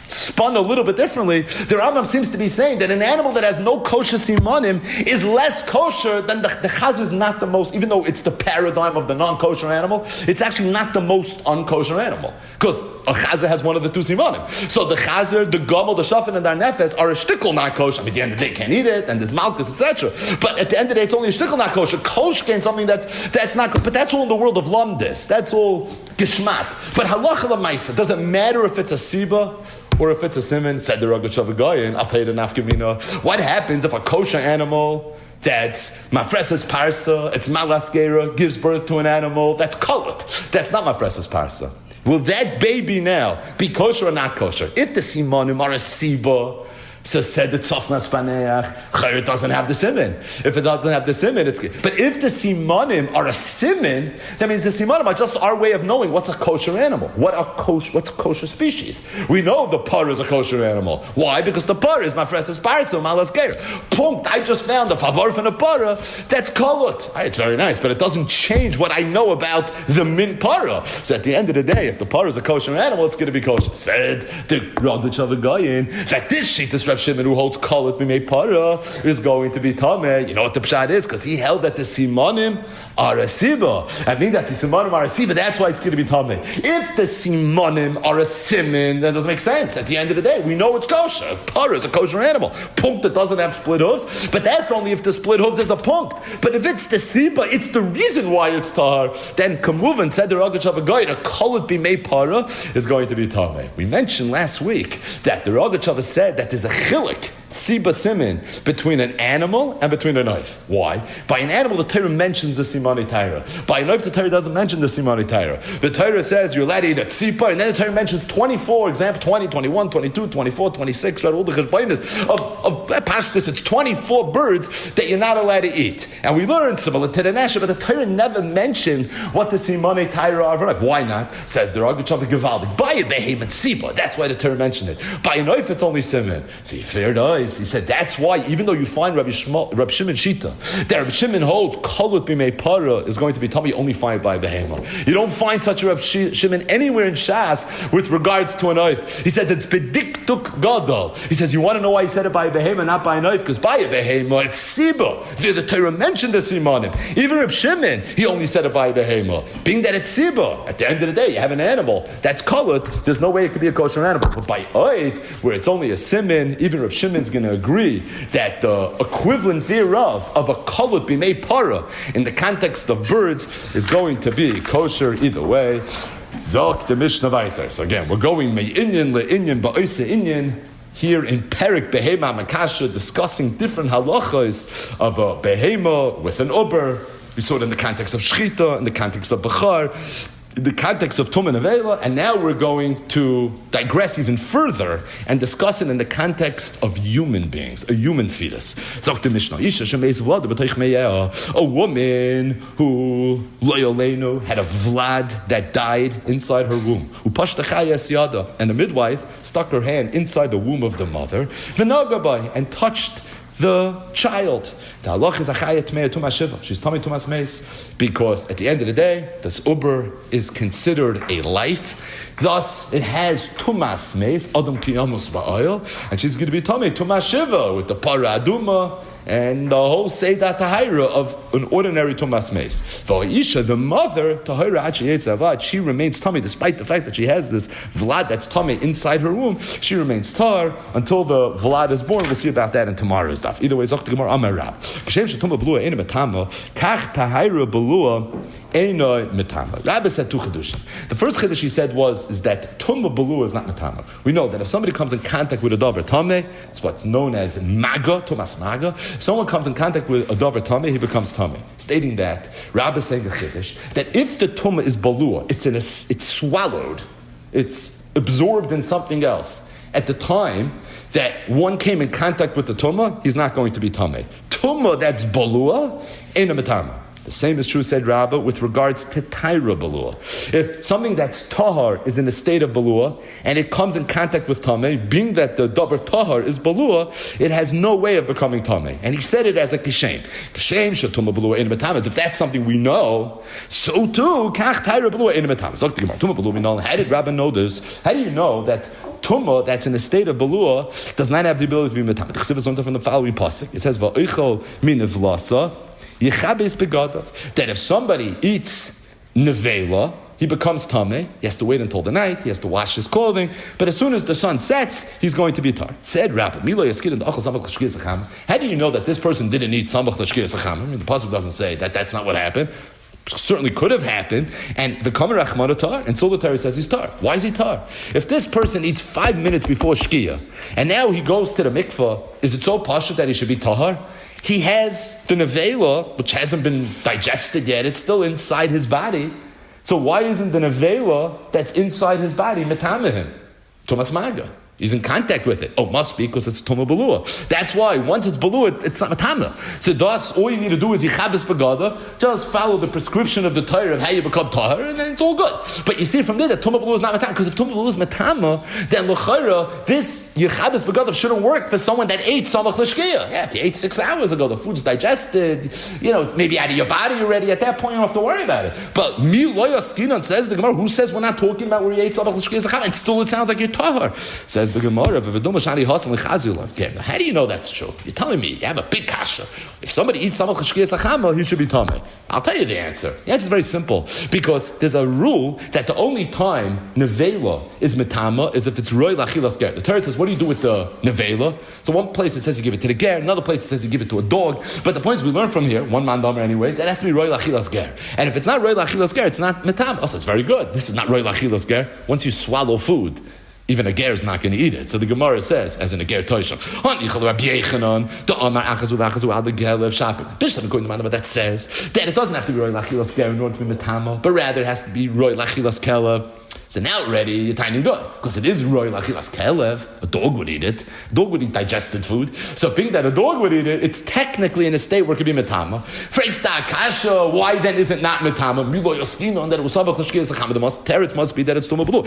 spun a little bit differently, the Rambam seems to be saying that an animal that has no kosher simanim is less kosher than the chazer is not the most, even though it's the paradigm of the non-kosher animal, it's actually not the most unkosher animal. Because a chazer has one of the two simanim. So the chazer, the gomel, the shafin, and the nefes are a shtickle not kosher. I mean, at the end of the day, you can't eat it, and there's malchus, etc. But at the end of the day, it's only a shtickle not kosher. Koshke is something that's not, but that's all in the world of lumdis. That's all geshmat. But halacha l'maisa, doesn't matter if it's a siba or if it's a siman, said the Rogash of a Goyin, I'll tell you the nafkamina. What happens if a kosher animal that's mafresas parsa, it's malaskera, gives birth to an animal that's kolut, that's not mafresas parsa? Will that baby now be kosher or not kosher? If the simonim are a siba, so said the tzofnas paneach, chayr doesn't have the siman. If it doesn't have the siman, it's good. But if the simanim are a siman, that means the simanim are just our way of knowing what's a kosher animal. What's a kosher species? We know the par is a kosher animal. Why? Because the par is mafresas parsa, malaskeir. Punkt. I just found a favor from a para that's kolot. It's very nice, but it doesn't change what I know about the min para. So at the end of the day, if the par is a kosher animal, it's going to be kosher. Said the Rogash of a Goyin that this sheet is Reb Shimon who holds kolet b'mei para is going to be tameh. You know what the pshat is? Because he held that the simanim are a siba. I mean that the simanim are a siba, that's why it's going to be tameh. If the simanim are a siman, that doesn't make sense. At the end of the day, we know it's kosher. Para is a kosher animal. Punkt that doesn't have split hooves, but that's only if the split hooves is a punkt. But if it's the siba, it's the reason why it's tar, then kamuvan said the Rogash of a guy, a kolet b'mei para is going to be tameh. We mentioned last week that the Rogash of said that there's a chilik siba simin between an animal and between a knife. Why? By an animal, the Torah mentions the simani Torah. By a knife, the Torah doesn't mention the simani Torah. The Torah says you're allowed to eat a tzipa, and then the Torah mentions 24, example 20, 21, 22, 24, 26, right? All the cheshbonos of pashtus. It's 24 birds that you're not allowed to eat. And we learned similar to the Nasha, but the Torah never mentioned what the simani Torah are. Like, why not? Says the Ragachav Gevaldik. By a behemoth tzipa. That's why the Torah mentioned it. By a knife, it's only simin. So he fared eyes. He said that's why, even though you find Rabbi Shimon Shita, that Rabbi Shimon holds kalut b'mei para is going to be tummy, only find by a behemoth. You don't find such a Rabbi Shimon anywhere in Shas with regards to a knife. He says it's bediktuk gadol. He says you want to know why he said it by a behemoth, not by a knife, because by a behemoth it's siba. The Torah mentioned the simanim. Even Rabbi Shimon, he only said it by a behemoth. Being that it's siba, at the end of the day, you have an animal that's kalut. There's no way it could be a kosher animal. But by oiv, where it's only a simin, even Rabbi Shimon's going to agree that the equivalent thereof of a kalut b'mei para in the context of birds is going to be kosher either way. Zok the Mishnah Vayter. So again, we're going me'inyan le'inyan ba'oise inyan here in Perik Behema Makasha, discussing different halachas of a behema with an uber. We saw it in the context of shchita, in the context of bechar, in the context of Tum and Avela, and now we're going to digress even further and discuss it in the context of human beings, a human fetus. Sagt the Mishnah, a woman who had a Vlad that died inside her womb, and the midwife stuck her hand inside the womb of the mother, and touched the child. The halach is achayet me'ah tumas shiva. She's tummy tumas meis, because at the end of the day, this uber is considered a life. Thus, it has tumas meis, adam kiyamus ba'oil, and she's going to be tummy tumas shiva with the para aduma and the whole Seidah Tahira of an ordinary Tumas Meis. V'Aisha, the mother, Tahira Achiyetz, she remains tummy, despite the fact that she has this Vlad that's tummy inside her womb, she remains tar until the Vlad is born. We'll see about that in tomorrow's daf. Either way, Zok the Gemara Amar Rab. Kashem Shetuma Belua Eina Metama, Kach Tahira Belua Eina Metama. Rabbi said two Chedushim. The first Chedush he said is that Tumah Belua is not Metama. We know that if somebody comes in contact with a Dover Tameh, it's what's known as Maga, Tumas Maga. If someone comes in contact with a Dover Tameh, he becomes Tameh. Stating that, Rabbi is saying a Chiddush, that if the Tumah is Balua, it's swallowed, it's absorbed in something else. At the time that one came in contact with the Tumah, he's not going to be Tameh. Tumah that's Balua, ain't a Metama. The same is true, said Rabbah, with regards to Taira Balua. If something that's Tahar is in a state of Balua, and it comes in contact with Tameh, being that the Dover Tahar is Balua, it has no way of becoming Tameh. And he said it as a Kishem. Kishem Shatuma Balua in Metamas. If that's something we know, so too, Kach Taira Balua in Metamas. How did Rabbah know this? How do you know that Tumah that's in a state of Balua does not have the ability to be Metamas? The Chesiv is from the following pasuk. It says, Va'oichel min evlasa, that if somebody eats nevela, he becomes tameh. He has to wait until the night. He has to wash his clothing. But as soon as the sun sets, he's going to be tar. Said Rabbi, how do you know that this person didn't eat samach l'shkiyas hacham? I mean, the pasuk doesn't say that. That's not what happened. Certainly could have happened. And the kamer achmana tar, and so the Torah says he's tar. Why is he tar? If this person eats 5 minutes before shkiyah, and now he goes to the mikvah, is it so pashut that he should be tahar? He has the nevela, which hasn't been digested yet. It's still inside his body. So why isn't the nevela that's inside his body metamehim? Thomas Maga. He's in contact with it. Oh, must be because it's Tumah Balua. That's why once it's Balua, it's not Matama. So thus, all you need to do is Yichabes Begada, just follow the prescription of the Torah of how you become Tahar, and then it's all good. But you see from there that Tumah Balua is not Matama, because if Tumah Balua is Matama, then L'chaira, this Yichabes Begada shouldn't work for someone that ate Samach L'shkiyah. Yeah, if you ate 6 hours ago, the food's digested, it's maybe out of your body already. At that point, you don't have to worry about it. But Mi Loya Skinan says the Gemara, who says we're not talking about where you ate Samach L'shkiyah, and still it sounds like you're Tahar. Says the Gemara, yeah, how do you know that's true? You're telling me you have a big kasha. If somebody eats samach l'shkiyas lachama, he should be tameh. I'll tell you the answer. The answer is very simple, because there's a rule that the only time nevela is metama is if it's roy lachilas ger. The Torah says, what do you do with the nevela? So one place it says you give it to the ger, another place it says you give it to a dog. But the points we learn from here, one mandamer anyways, it has to be roy lachilas ger. And if it's not roy lachilas ger, it's not metama. Also, it's very good. This is not roy lachilas ger. Once you swallow food, Even a ger is not going to eat it. So the Gemara says, as in a ger toisham, that says that it doesn't have to be roy lachilas ger in order to be metama, but rather it has to be roy lachilas kelev. So now already you're tiny good, because it is roy lachilas kelev. A dog would eat it. A dog would eat digested food. So being that a dog would eat it, it's technically in a state where it could be metama. Freiksta kasha, why then is it not metama? Milo yoskino, and that it was sabach l'shkir zacham. The most teretz must be that it's tuma b'lu.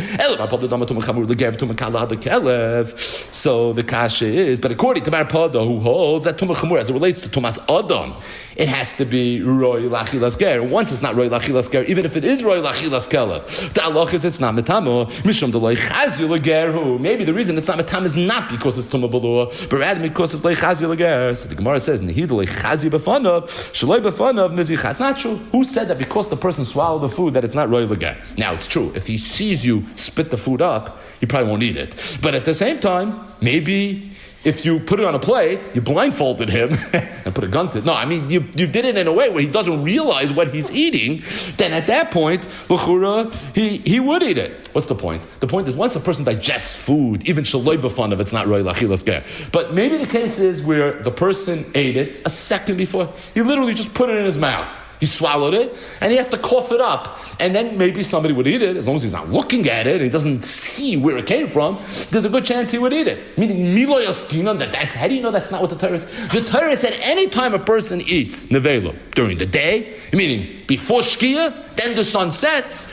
So the kasha is, but according to Marpada, who holds that tuma chamur as it relates to tumas adam, it has to be roy lachilas ger. Once it's not roy lachilas ger, even if it is roy lachilas kelev, the halach is it's not metamo. Mishum delay chazi legerhu. Maybe the reason it's not metamo is not because it's tuma b'lu, but rather because it's chazi leger. So the Gemara says, "Nehidle chazi b'fanav, shaloi b'fanav mizicha." It's not true. Who said that because the person swallowed the food that it's not roy leger? Now it's true. If he sees you spit the food up, he probably won't eat it. But at the same time, maybe if you put it on a plate, you blindfolded him and put a gun to it. No, I mean, you did it in a way where he doesn't realize what he's eating, then at that point, l'chura, he would eat it. What's the point? The point is once a person digests food, even shaloi b'fanav, it's not roy lachilas ger. But maybe the case is where the person ate it a second before. He literally just put it in his mouth. He swallowed it, and he has to cough it up. And then maybe somebody would eat it, as long as he's not looking at it, and he doesn't see where it came from, there's a good chance he would eat it. Meaning, milo yaskina, that's, how do you know that's not what the Torah is? The Torah said any time a person eats nevelo during the day, meaning before shkia, then the sun sets,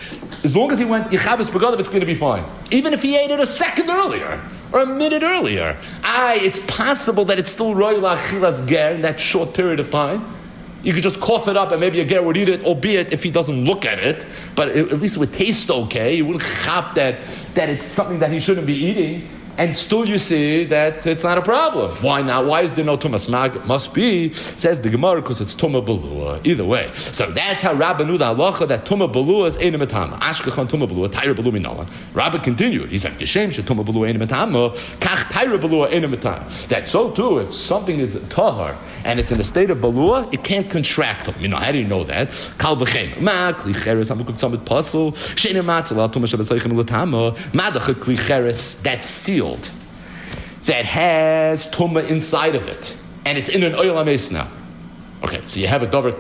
as long as he went yichabes begadav, it's going to be fine. Even if he ate it a second earlier, or a minute earlier, it's possible that it's still roy lachilas ger in that short period of time. You could just cough it up and maybe a ger would eat it, albeit if he doesn't look at it, but at least it would taste okay. You wouldn't chap that it's something that he shouldn't be eating, and still you see that it's not a problem. Why not? Why is there no tumas mag? Must be, says the Gemara, because it's tuma belua. Either way. So that's how Rabba knew the halacha that tuma belua is ein metama. Ashkechan tuma belua, taira belua minalan. Rabba continued. He said, Geshem she tuma belua ein metama, kach taira belua ein metama. That so too, if something is tahar, and it's in a state of balua, it can't contract. How do you know that? Kal v'chem. Ma, kli cheres, hamukov tzamid pasul, she'ene matzal, al tumas shabasaychem l'tama, madacha kli cheres, that's sealed, that has tumah inside of it, and it's in an oil ames now. Okay, so you have a davar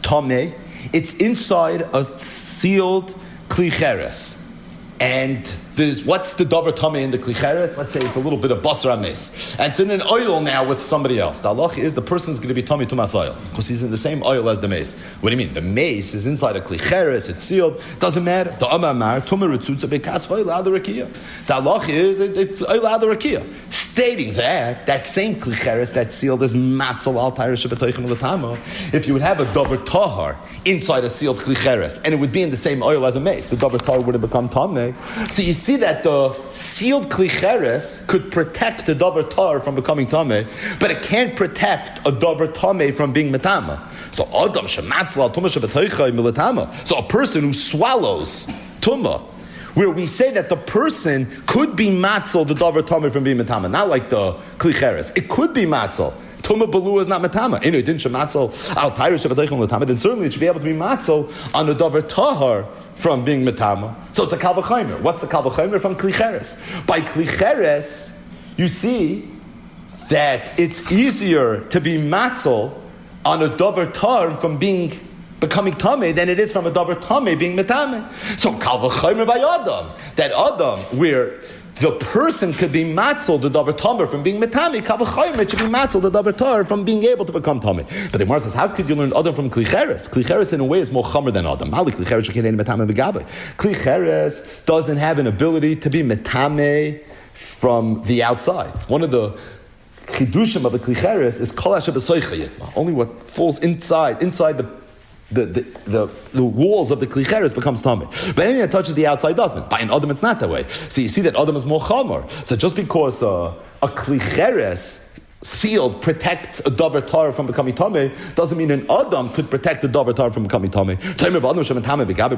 tameh, it's inside a sealed kli cheres. And what's the davar tameh in the kli cheres? Let's say it's a little bit of basar ames, and it's in an oil now with somebody else. The halach is the person's going to be tameh tumas oil because he's in the same oil as the mace. What do you mean? The mace is inside a kli cheres, it's sealed. Doesn't matter. The amar tumah ritzutza bekas oil ad rakia. The halach is it's oil ad rakia, stating that same kli cheres that's sealed is matzal al tayr shebetoichem l'tama. If you would have a davar tahar inside a sealed kli cheres, and it would be in the same oil as a mace, the davar tahar would have become tameh. So you see that the sealed kli cheres could protect the davar tar from becoming tameh, but it can't protect a davar tameh from being metama. So adam shematzla tumah shebetoichem l'tama. So a person who swallows tumah, where we say that the person could be matzal the davar tameh from being metama, not like the kli cheres. It could be matzal. Tumah belua is not metama. Anyway, didn't shematzel al tayr shebetoichem l'tama, then certainly it should be able to be matzal on the davar tahar from being metama. So it's a kal v'chomer. What's the kal v'chomer from kli cheres? By kli cheres, you see that it's easier to be matzal on a davar tahar from becoming tameh than it is from a davar tameh being metame. So kal v'chomer by adam, that adam where the person could be matzal the davar tameh from being metame, kal v'chomer it should be matzal the davar tahar from being able to become tameh. But the Gemara says, how could you learn adam from kli cheres? Kli cheres in a way is more chamer than adam. How kli cheres shekeinei metame v'gabe? Kli cheres doesn't have an ability to be metame from the outside. One of the chidushim of the kli cheres is kol asher b'soicha yitma. Only what falls inside the walls of the kli cheres becomes tameh. But anything that touches the outside doesn't. By an adam, it's not that way. So you see that adam is more chamer. So just because a kli cheres sealed protects a davar tar from becoming tameh doesn't mean an adam could protect a davar tar from becoming tameh. But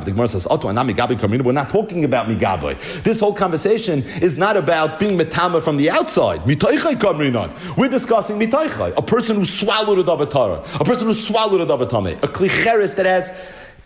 the Gemara says, we're not talking about migabe. This whole conversation is not about being metama from the outside. We're discussing mitaychai, a person who swallowed a davar tar, a person who swallowed a davar tameh, a kli cheres that has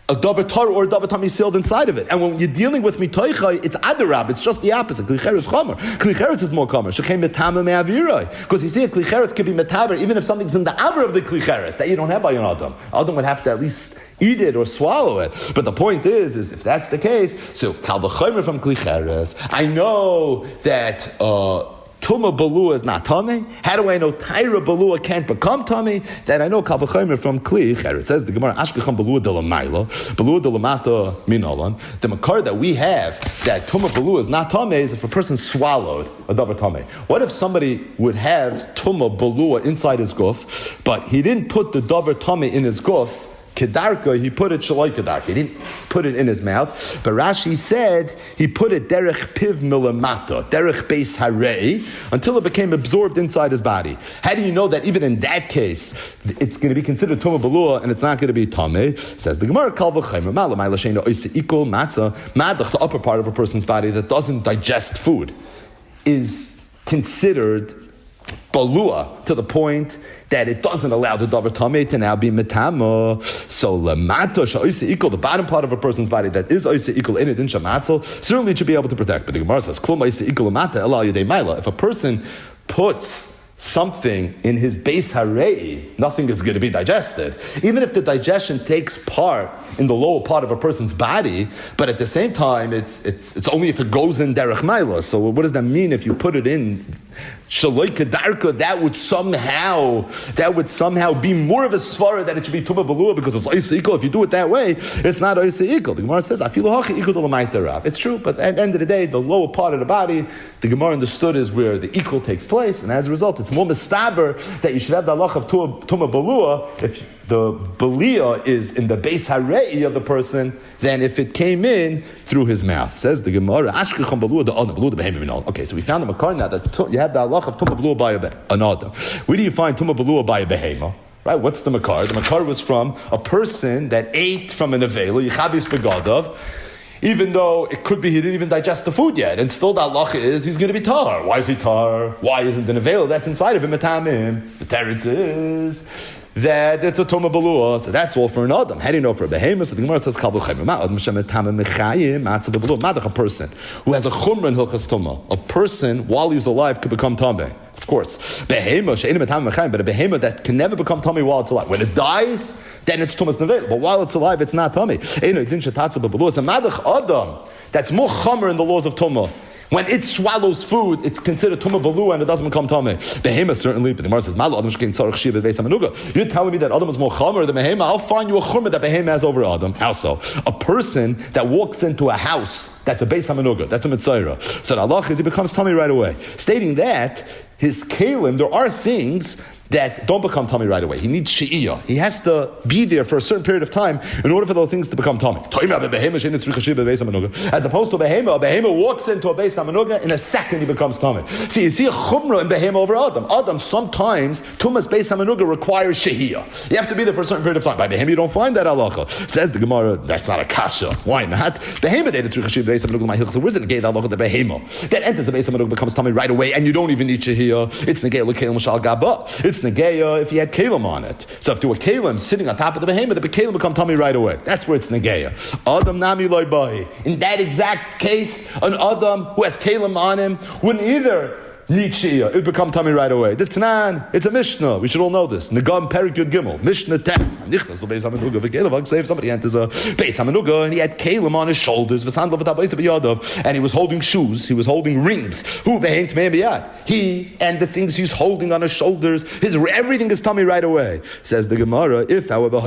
a davar tar or a davar tamei sealed inside of it. And when you're dealing with mitoichai, it's adarab. It's just the opposite. Klicheres chomer. Klicheres is more chomer. Shechem metame me'aviroi. Because you see, a klicheres can be metaver even if something's in the aver of the klicheres that you don't have by an adam. Adam would have to at least eat it or swallow it. But the point is if that's the case, so kal v'chomer from klicheres. I know that Tuma Balua is not Tame. How do I know Tyra Balua can't become Tame? That I know Kal V'chomer from Kli. It says the Gemara Ashkecham Balua de Lamaila, Balua de Lamata Minolan. The makar that we have that Tuma Balua is not Tame is if a person swallowed a davar Tame. What if somebody would have Tuma Balua inside his guf, but he didn't put the davar Tame in his guf? Kedarka, he put it shaloi kedarka. He didn't put it in his mouth. But Rashi said he put it derech piv milamata, derech beis harei, until it became absorbed inside his body. How do you know that even in that case, it's going to be considered tumah balua and it's not going to be tameh? Says the Gemara, kal v'chaymer malamai l'sheina oise ikol matzah, madach, the upper part of a person's body that doesn't digest food, is considered balua to the point that it doesn't allow the davar tamei to now be metama. So lamato sha'oise equal, the bottom part of a person's body that is oise equal in it in shamatzel, certainly it should be able to protect. But the Gemara says klum oise equal lamata elal yedei maila. If a person puts something in his base harei, nothing is going to be digested. Even if the digestion takes part in the lower part of a person's body, but at the same time, it's only if it goes in derech maila. So what does that mean if you put it in shaloi kedarka? That would somehow be more of a svara that it should be tumah balua because it's oisa equal. If you do it that way, it's not oisa equal. The Gemara says afilu hachi equal to l'mayta rav. It's true, but at the end of the day, the lower part of the body, the Gemara understood is where the equal takes place, and as a result, it's more mistaber that you should have the halach of tumah balua if the balia is in the base harei of the person than if it came in through his mouth. Says the Gemara, ashkecham balua the adam, balua the behemoth. Okay, so we found the makar now that you have the halach of tumah balua by an adam. Where do you find tumah balua by a behemoth? Right? What's the makar? The makar was from a person that ate from an avela, yichabis begadav, even though it could be he didn't even digest the food yet, and still the halacha is he's going to be tar. Why is he tar? Why isn't an avela that's inside of him a tamim? The teretz is that it's a tumah balua, so that's all for an adam. How do you know for a behemoth? So the Gemara says, a person who has a chumrah in hilchas tumah, a person while he's alive could become tameh. Of course, but a behemoth that can never become tameh while it's alive. When it dies, then it's tumas nevel. But while it's alive, it's not tameh. It's a madach adam that's more chamer in the laws of tumah. When it swallows food, it's considered tumah balua and it doesn't become tameh. Behema certainly, but the Gemara says, you're telling me that Adam is more chamer than behema? I'll find you a chumrah that behema has over Adam. How so? A person that walks into a house that's a beis hamanuga, that's a mitzayra. So the halach is he becomes tameh right away. Stating that his kalim, there are things that don't become tummy right away. He needs she'iyah. He has to be there for a certain period of time in order for those things to become tummy. As opposed to a behema walks into a beis hamanuga, in a second he becomes tummy. See, you see a chumrah in behema over Adam. Adam, sometimes, tumas beis hamanuga requires she'iyah. You have to be there for a certain period of time. By behema, you don't find that halacha. Says the Gemara, that's not a kasha. Why not? Behema did it through chashiv beis hamanuga ma'hilch. So where's the negay halacha, the behema that enters the beis hamanuga becomes tummy right away, and you don't even need she'iyah. It's negay l'kelim shal gaba. It's negeya if you had kalim on it. So if there were kalim sitting on top of the behemoth, the kalim become tummy right away. That's where it's negeya. Adam nami loy bahi. In that exact case, an Adam who has kalim on him wouldn't either need shia. It would become tummy right away. This Tanan, it's a Mishnah. We should all know this. Negam Perik Yud Gimel. Mishnah test. Say if somebody enters a Beis Hamanuga and he had kalim on his shoulders, and he was holding shoes, he was holding rings. He and the things he's holding on his shoulders, everything is tummy right away. Says the Gemara, if however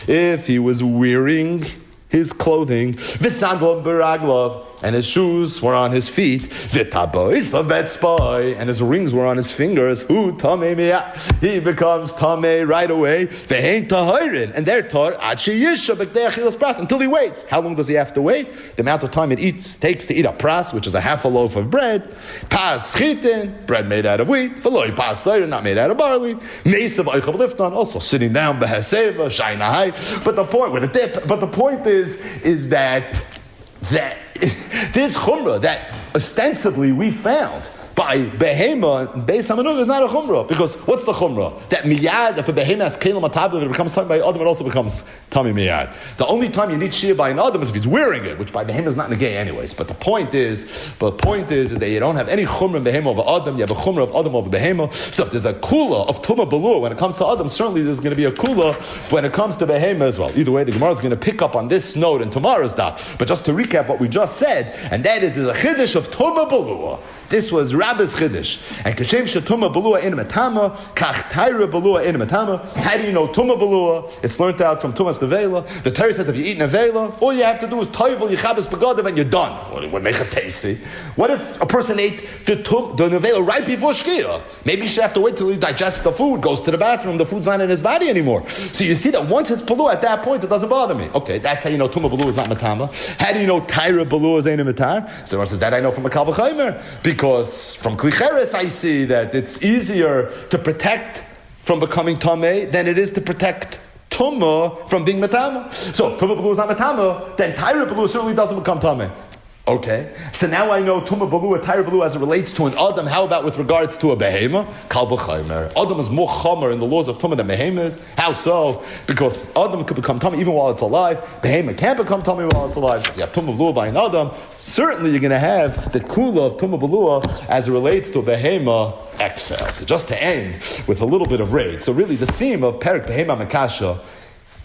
if he was wearing his clothing, v'sandal b'raglav, and his shoes were on his feet, v'tabois of betzpai, and his rings were on his fingers, he becomes tamei right away, v'hein tahirin, and they're tar achi yisha b'kdei achilas pras, until he waits. How long does he have to wait? The amount of time it takes to eat a pras, which is a half a loaf of bread, pas chitin, bread made out of wheat, v'loi pas sayr, not made out of barley, meisav oichav lifton, also sitting down b'haseva, shainahai, but the point with a dip, but the point is that this chumrah that ostensibly we found by behema, beis hamanuga is not a chumrah, because what's the chumrah? That miyad, if a behema has kelim atabel, if it becomes tummy by adam, it also becomes tummy miyad. The only time you need shia by an adam is if he's wearing it, which by behema is not negay anyways. But the point is that you don't have any chumrah in behema over adam, you have a chumrah of adam over behema. So if there's a kula of tuma balua when it comes to adam, certainly there's going to be a kula when it comes to behema as well. Either way, the Gemara is going to pick up on this note in tomorrow's daf. But just to recap what we just said, and that is there's a chiddush of tuma balua. This was Rabbi's chiddush. And kashem shetuma balua in matama, kach taira balua in matama. How do you know tuma balua? It's learned out from tumas nevela. The Torah says if you eat nevela, all you have to do is toivel yichabes begadim and you're done. What make it tasty? What if a person ate the nevela right before shkia? Maybe you should have to wait till he digests the food, goes to the bathroom, the food's not in his body anymore. So you see that once it's balua, at that point it doesn't bother me. Okay, that's how you know tuma balua is not matama. How do you know taira balua is ain't a matar? So one says that I know from a kal v'chaymer. Because from klicheres I see that it's easier to protect from becoming tameh than it is to protect tumah from being matama. So if tumah balua is not matama, then taira balua certainly doesn't become tameh. Okay, so now I know Tuma Balua, Taira Balua as it relates to an Adam. How about with regards to a Behema? Kal v'chaymer. Adam is more chomer in the laws of Tuma than Behema is. How so? Because Adam could become Tuma even while it's alive. Behema can't become Tuma while it's alive. So if you have Tuma Balua by an Adam, certainly you're going to have the Kula of Tuma Balua as it relates to a Behema excel. So just to end with a little bit of raid. So really the theme of Perik Behema Makasha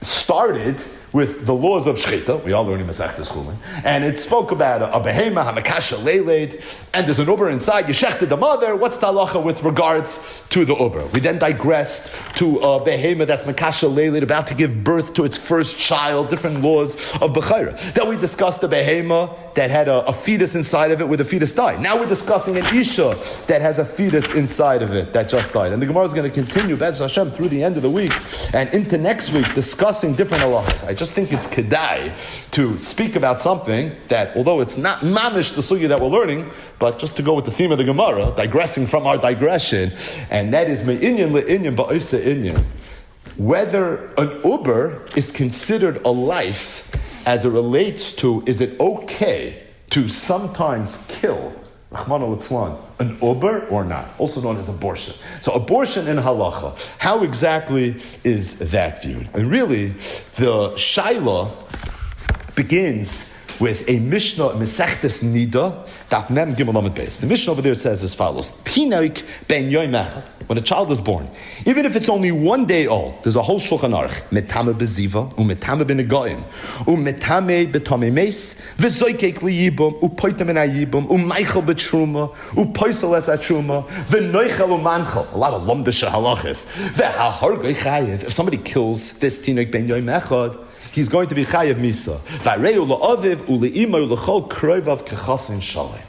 started with the laws of Shechita. We all learn in Masechtas Chulin. And it spoke about a behema, hamakasha leiled, and there's an uber inside. You shechted the mother. What's the halacha with regards to the uber? We then digressed to a behema that's makasha leiled, about to give birth to its first child, different laws of Bechayra. Then we discussed the behema that had a fetus inside of it, where the fetus died. Now we're discussing an isha that has a fetus inside of it that just died. And the Gemara is going to continue, Be'ez Hashem, through the end of the week and into next week, discussing different halachas. I just think it's kedai to speak about something that, although it's not mamish the sugya that we're learning, but just to go with the theme of the Gemara, digressing from our digression, and that is me'inyan le'inyan ba'isa inyan. Whether an uber is considered a life as it relates to, is it okay to sometimes kill Rahman al-Itzlan, an uber or not, also known as abortion. So abortion in halacha, how exactly is that viewed? And really, the shaila begins with a Mishnah, Mesechtes Nida, Daf Mem Gimel Lamed Beis. The Mishnah over there says as follows: Tinoik ben Yom Echad, when a child is born, even if it's only 1 day old, there's a whole Shulchan Aruch, Metame beziva, umetame benegoim, umetame betame meis, v'zoykek liyibum, upoitem en ayibum, umeichel betruma, upoisel es atruma, v'noichel umanchel. A lot of lumdisha halachas. V'hahargei chayiv. If somebody kills this Tinoik ben Yom Echad, he's going to be chayav misa. V'areu la'aviv u'le'ima u'lechol kroivav kechasin shalem.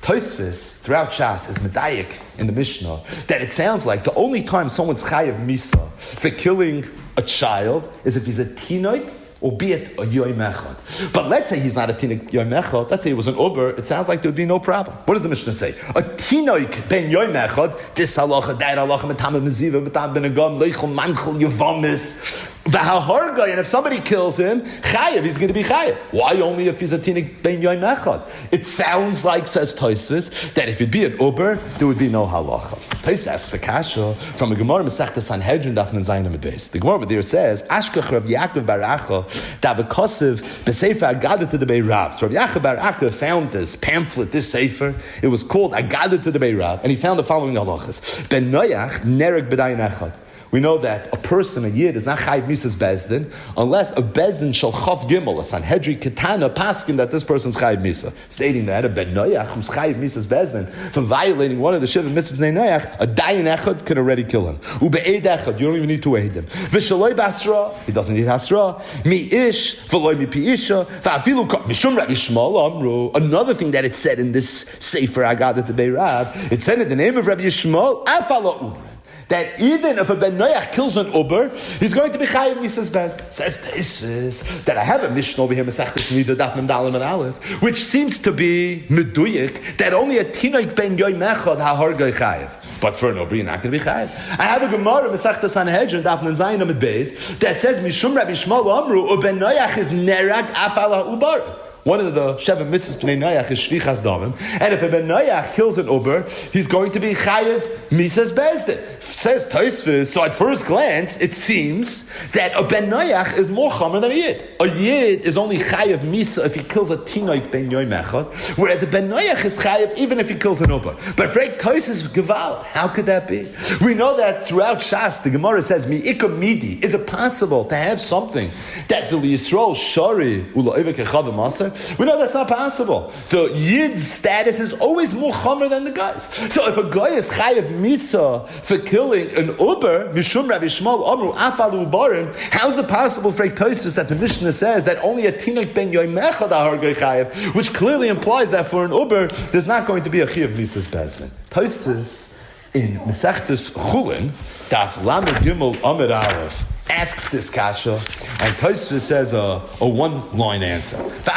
Tosfos throughout Shas is medayik in the Mishnah that it sounds like the only time someone's chayav misa for killing a child is if he's a tinoik, albeit a yom echad. But let's say he's not a tinoik yom echad. Let's say he was an uber. It sounds like there would be no problem. What does the Mishnah say? A tinoik ben yom echad. This halacha, that halacha, metam meziva, metam benagam, leichel manchel yavamis. And if somebody kills him, chayev, he's going to be chayev. Why only if he's a tinik ben yom echad? It sounds like, says Tosfos, that if it'd be an uber, there would be no halacha. Tosfos asks a kasha from a Gemara Masechta Sanhedrin Daf Nun Zayin Amud Beis. The Gemara over there says, Ashkach Rabbi Yaakov bar Acha davakosiv b'sefer Agadah to the Beirav. So Rabbi Yaakov bar Acha found this pamphlet, this sefer. It was called Agadah to the Beirav, and he found the following halachas: Ben Noach nereg b'dayin echad. We know that a person, a yid, is not chayiv misas bezdin unless a bezdin shall chav gimel, a sanhedri ketana paskin that this person's chayiv misa, stating that a ben noyach who's chayiv misas bezdin for violating one of the shiva mitzvahs bnei noyach, a dayin echad can already kill him. Ube'ed echad, you don't even need to aid him. V'shaloi basra, he doesn't need hasra. Mi ish v'loi mi pi isha v'afilu mishum Rabbi Yishmael amru. Another thing that it said in this sefer Agadah to Beirav, it said in the name of Rabbi Yishmael afala ubra, that even if a ben noyach kills an uber, he's going to be chayiv misas bez. Says Tosfos that I have a Mishnah over here, Masechtas Nida Daf Mem Dalet and Aleph, which seems to be meduyik that only a tinoik ben yom echad hahargei chayiv. But for an uber, you're not going to be chayiv. I have a Gemara Masechtas Sanhedrin Daf Nun Zayin Amud Beis that says Mishum Rabbi Yishmael amru u ben noyach is nerag afal ha'ubar. one of the Sheva Mitzvahs B'nai Noach is Shvichas Damim. And if a Ben Noach kills an Uber, he's going to be Chayev Misas Bezdin. Says Tosfos, so at first glance, it seems that a Ben Noach is more Chomer than a Yid. A Yid is only Chayev Misa if he kills a Tinoik Ben Yoim Echad, whereas a Ben Noach is Chayev even if he kills an Uber. But Frek Tosfos is Gewalt. How could that be? We know that throughout Shas, the Gemara says, Mi'ika Midi, is it possible to have something that the Yisrael Shari Ula'ivik Echav Maser? We know that's not possible. The Yid's status is always more Chomer than the guy's. So if a guy is Chayev Misa for killing an Uber, Mishum Rabbi Shmuel Amru Afalu Barim, how is it possible, Frek Tosfos, that the Mishnah says that only a Tinok Ben Yoim Echad Ahar Goy Chayev, which clearly implies that for an Uber, there's not going to be a Chayev Misas Bezdin. Tosfos in Mesechtes Chulin, Daf Lamed Gimel Amid Aleph, asks this kasha, and Tosfos says a one-line answer. So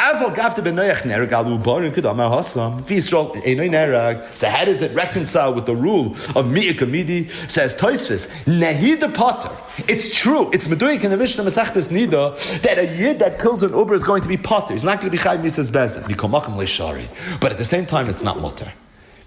how does it reconcile with the rule of Mi'ika Midi? Says Tosfos, Nehida Potter. It's true. It's Meduik in the Mishnah Masechtas Nida that a Yid that kills an Uber is going to be Potter. He's not going to be Chayiv Misas Bezdin. Mikomakim Leishari. But at the same time, it's not Mutter.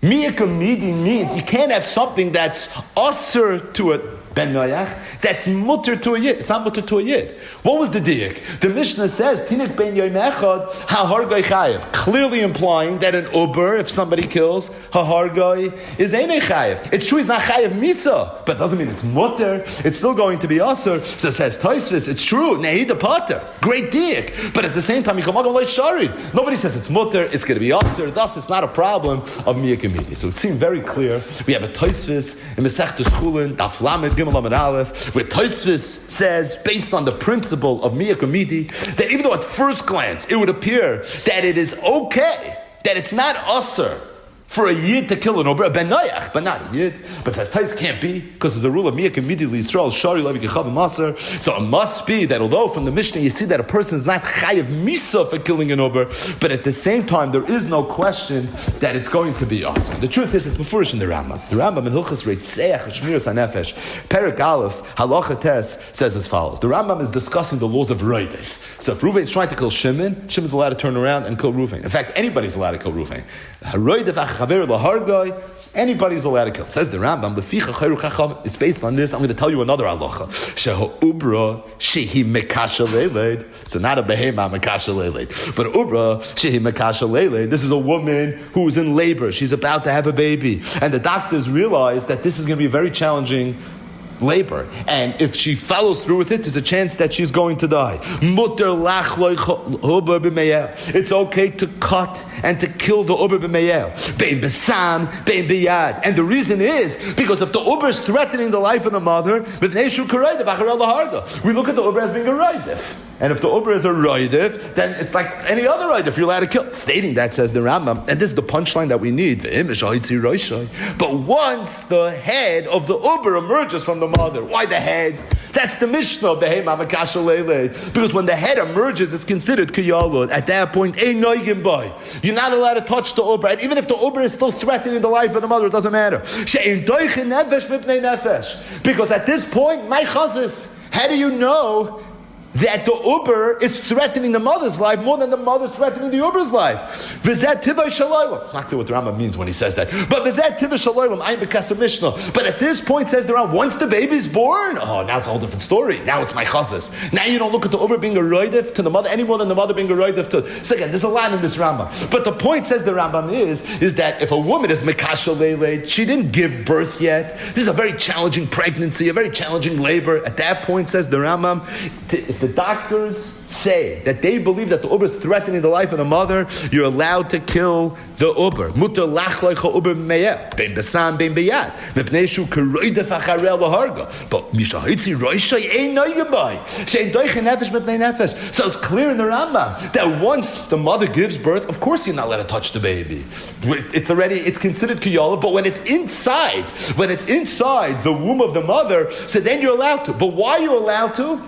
Mi'ika Midi means you can't have something that's usher to a Ben Noach, that's mutter to a Yid. It's not mutter to a Yid. What was the diak? The Mishnah says, Tinik Ben Yoim Echad, HaHargoi Chayev, clearly implying that an Uber, if somebody kills, HaHargoi is Einei Chayev. It's true, he's not Chayev Misa, but doesn't mean it's mutter. It's still going to be Asr. So says Tosfos, it's true, Nehida Pater, great diak. But at the same time, Shari. Nobody says it's mutter, it's going to be Asr. Thus, it's not a problem of Miyak Midi. So it seemed very clear. We have a Tosfos in Mesechtes Chulin, Daf Lamed Aleph, where Tosfos says, based on the principle of Miyak Midi, that even though at first glance it would appear that it is okay, that it's not usher for a Yid to kill an Uber, a Ben Noach, but not a Yid. But says Tais can't be, because there's a rule of Miyak immediately Yisrael, Shari, Levi, Kechav, and Maser. So it must be that although from the Mishnah you see that a person is not Chayev Misa for killing an Uber, but at the same time there is no question that it's going to be awesome. The truth is, it's Mefurish in the Rambam. The Rambam in Hilchas Reitzeach, Shmiras HaNefesh, Perek Aleph, Halacha Tes, says as follows. The Rambam is discussing the laws of Roidev. So if Reuven is trying to kill Shimon, Shimon's allowed to turn around and kill Reuven. In fact, anybody's allowed to kill Reuven. Anybody's allowed to kill. Says the Rambam, it's based on this. I'm going to tell you another halacha. Shehu shehi mekasha leiled. So not a behema mekasha leiled, but ubra shehi mekasha leiled. This is a woman who is in labor. She's about to have a baby, and the doctors realize that this is going to be very challenging labor, and if she follows through with it, there's a chance that she's going to die. It's okay to cut and to kill the uber b'meyel, bein besam, bein biyad, and the reason is because if the uber is threatening the life of the mother, we look at the uber as being a raidif. And if the Uber is a roidif, then it's like any other roidif you're allowed to kill. Stating that, says the Rambam, and this is the punchline that we need. But once the head of the Uber emerges from the mother, why the head? That's the Mishnah of because when the head emerges, it's considered kiyalud. At that point, you're not allowed to touch the Uber. And even if the Uber is still threatening the life of the mother, it doesn't matter. Because at this point, my chazis, how do you know that the Uber is threatening the mother's life more than the mother's threatening the Uber's life? V'zet tivay shalaylam. It's not clear what the Rambam means when he says that. But v'zet tivay shalaylam, I'm b'kasa Mishnah. But at this point, says the Rambam, once the baby's born, now it's a whole different story. Now it's my chazas. Now you don't look at the Uber being a roidif to the mother any more than the mother being a roidif to. So again, there's a lot in this Rambam. But the point, says the Rambam, is that if a woman is mekasha leiled, she didn't give birth yet. This is a very challenging pregnancy, a very challenging labor. At that point, says the Rambam, if the doctors say that they believe that the Uber is threatening the life of the mother, you're allowed to kill the Uber. Mutar lachlecha Uber b'meyeh, bein besam, bein biyad, mepnei shu keroidef acharei laharga. But mishahitzi roishay ein noyabay, shein doichen nefesh mepnei nefesh. So it's clear in the Rambam that once the mother gives birth, of course you're not allowed to touch the baby. It's considered kiyala, but when it's inside the womb of the mother, so then you're allowed to. But why are you allowed to?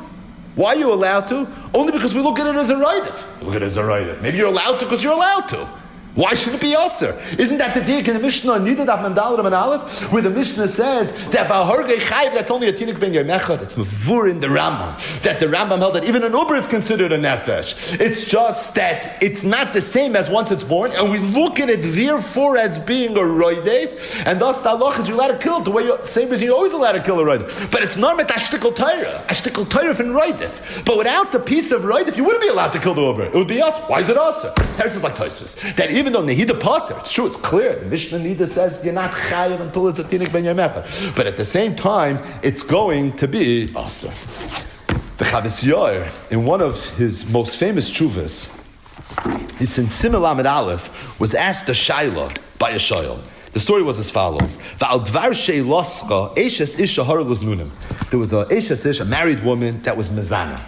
Why are you allowed to? Only because we look at it as a raidif. Look at it as a raidif. Maybe you're allowed to because you're allowed to. Why should it be Aser? Isn't that the dik in the Mishnah, Nida Daf Mandalim and Aleph, where the Mishnah says that V'hargei Chayiv, that's only a Tinik Ben Yomechad. It's Mavur in the Rambam. That the Rambam held that even an Uber is considered a Nefesh. It's just that it's not the same as once it's born, and we look at it therefore as being a Roidev, and thus the halach is you're allowed to kill it the way same as you're always allowed to kill a Roidev. But it's not Ashtikal Torah. Ashtikal Torah from Roidev. But without the piece of Roidev, you wouldn't be allowed to kill the Uber. It would be us. Why is it us? Teretz is like Tosfos. That even though Nehida Potter, it's true, it's clear. The Mishnah Nehida says you're not chayiv until it's a tinik ben yamecha. But at the same time, it's going to be asa. The Chavis Yair, in one of his most famous tshuvas, it's in Simel Lamed Aleph, was asked a shaila by a shayil. The story was as follows: There was a Eshes Ish, a married woman that was mezana.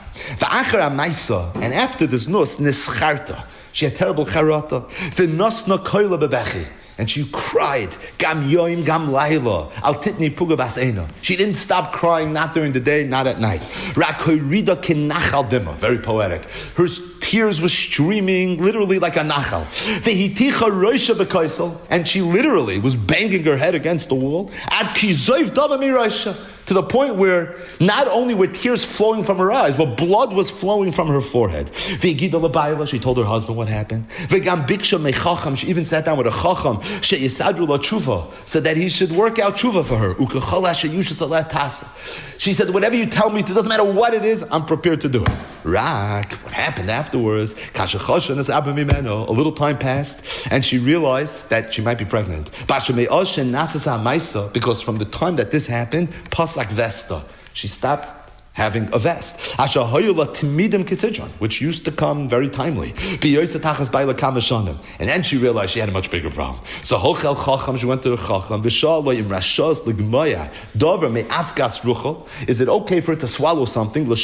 And after this nus nischarta, she had terrible charata. V'nosna koila bebechi, and she cried gam yoim gam laila al titni puga bas eina. She didn't stop crying, not during the day, not at night. Rakoyrida kinachal dima, very poetic. Her tears were streaming literally like a nachal. Vehiticha roisha bekoisel, and she literally was banging her head against the wall. Ad ki zoiv dava mi roisha, to the point where not only were tears flowing from her eyes, but blood was flowing from her forehead. She told her husband what happened. She even sat down with a chacham so that he should work out tshuva for her. She said, whatever you tell me to, doesn't matter what it is, I'm prepared to do it. What happened afterwards? A little time passed, and she realized that she might be pregnant. Because from the time that this happened, Vesta, she stopped having a vest, which used to come very timely. And then she realized she had a much bigger problem. So she went to the Chacham. Is it okay for her to swallow something? To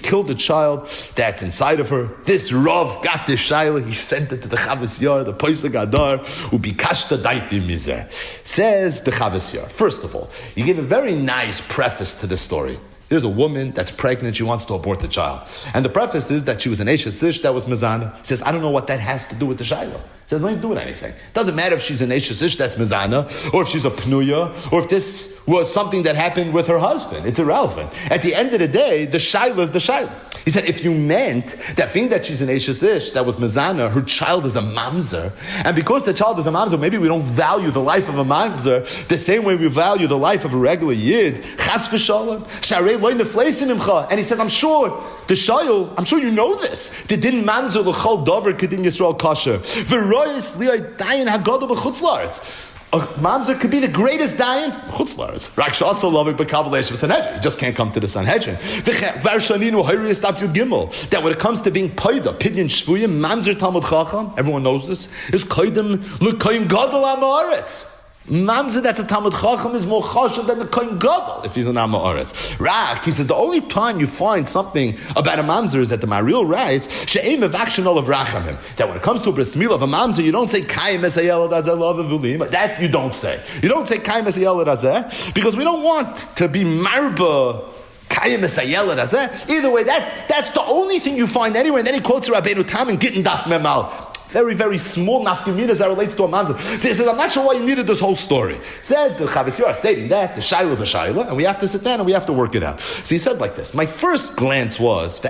kill the child that's inside of her? This Rav got this shayla. He sent it to the Chavis Yar, the Poisek Adar, ubikashta daiti mizeh. Says the Chavis Yar. First of all, you give a very nice preface to this story. There's a woman that's pregnant, she wants to abort the child. And the preface is that she was an Eshes Ish that was Mezana. He says, I don't know what that has to do with the Shaila. He says, nothing to do with anything. It doesn't matter if she's an Eshes Ish that's Mezana, or if she's a Pnuya, or if this was something that happened with her husband. It's irrelevant. At the end of the day, the Shaila is the Shaila. He said, if you meant that being that she's an Eshes Ish that was Mezana, her child is a Mamzer, and because the child is a Mamzer, maybe we don't value the life of a Mamzer the same way we value the life of a regular Yid. Chas v'shalom. And he says, I'm sure the Shayil, I'm sure you know this. The din Mamzer l'chol dover kedin Yisrael kasher. V'royis li'ay dayan hagadol b'chutz la'aretz. A mamzer could be the greatest dayan chutz la'aretz. Raksha also love it, but kabbalah Sanhedrin. You just can't come to the Sanhedrin. That when it comes to being paida, pidyon shvuyim, mamzer talmud chacham, everyone knows this, is koydem l'koyin gadol ha'ma'aretz. Mamzer that's a Talmud Chacham is more chashav than the Kohen Gadol if he's an Am Haaretz. Rak, he says the only time you find something about a Mamzer is that the Maril writes she'em evaction all of Rachamim, that when it comes to a bris milah of a Mamzer you don't say Kayim Esayel Adazeh Love Evulim. That you don't say. You don't say Kayim Esayel Adazeh because we don't want to be marba. Either way, that's the only thing you find anywhere. And then he quotes Rabbeinu Tam and Gittin Daf Memal. Very, very small nafkaminas that relates to a mamzer. So he says, I'm not sure why you needed this whole story. Says the Chavis Yar stating that the shayla is a shayla, and we have to sit down and we have to work it out. So he said like this. My first glance was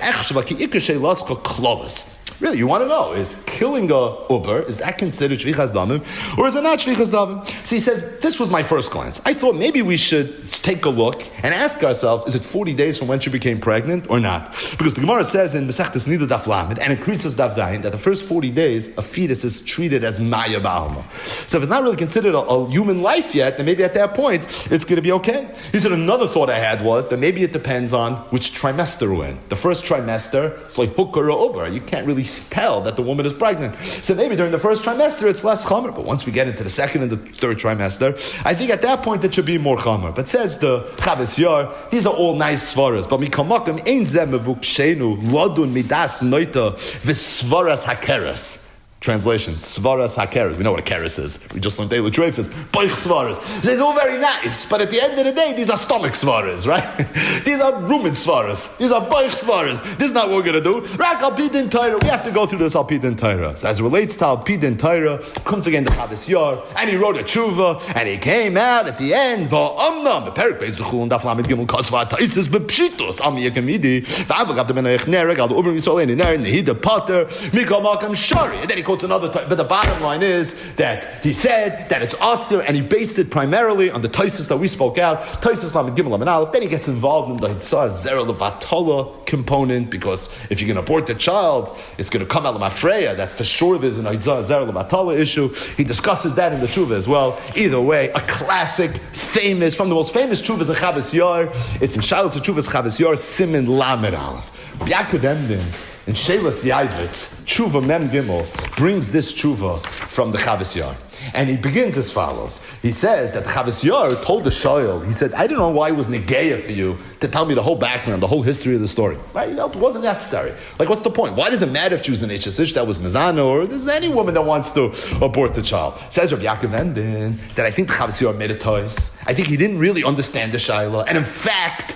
really, you want to know, is killing a uber, is that considered shvichas damim, or is it not shvichas damim? So he says, this was my first glance. I thought maybe we should take a look and ask ourselves, is it 40 days from when she became pregnant or not? Because the Gemara says in Mesechtes Nida Daf Lamed and in Kritzas Daf Zayin that the first 40 days a fetus is treated as maya ba'alma. So if it's not really considered a human life yet, then maybe at that point it's going to be okay. He said another thought I had was that maybe it depends on which trimester we're in. The first trimester, it's like hooker or uber. You can't really tell that the woman is pregnant. So maybe during the first trimester it's less chamer, but once we get into the second and the third trimester, I think at that point it should be more chamer. But says the Chavis Yar, these are all nice svaras, but mikamakam ein zeh mevukshenu ladun midas noita v'svaras hakeres. Translation, Svaras HaKeres. We know what a keres is. We just learned Daily Dreyfus. Boich Svaras. It's all very nice, but at the end of the day, these are stomach Svaras, right? These are rumen Svaras. These are Boich Svaras. This is not what we're going to do. Rak Alpidin Torah. We have to go through this Alpidin Torah. So as it relates to Alpidin Torah, comes again to Chavis Yar, and he wrote a tshuva, and he came out at the end, Va'amnam, the Perik Beis Chulin, Daf Lamed Gimel Kasva Taisis Bepshitos, Ami Yekamidi, Va'avagav the Menach Nereg, Al Ubrim Yisrael in Ner, Nehida Potter, Mikal Makam Shari. And then he quotes another time, but the bottom line is that he said that it's Asr, and he based it primarily on the Taisis that we spoke out, Taisis Lamed Gimel Lamed Aleph. Then he gets involved in the Hitzah Zera Levatola component, because if you're going to abort the child, it's going to come out of Mafreya, that for sure there's an Hitzah Zera Levatola issue. He discusses that in the Tshuva as well. Either way, a classic, famous, from the most famous Tshuvas in Chavis Yar, it's in Shalos Tshuvas Chavis Yar, Simin Lamed Aleph. Yaakov Emden, in Shelas Yavitz, Tshuva Mem Gimel, brings this Tshuva from the Chavis Yar. And he begins as follows. He says that Chavis Yar told the Shoyl, he said, I don't know why it was negeya for you to tell me the whole background, the whole history of the story. Right? It wasn't necessary. Like, what's the point? Why does it matter if she was an Ish that was Mizana, or this is any woman that wants to abort the child? Says Rabbi Yaakov Emden that I think Chavis Yar made a choice. I think he didn't really understand the Shaila. And in fact,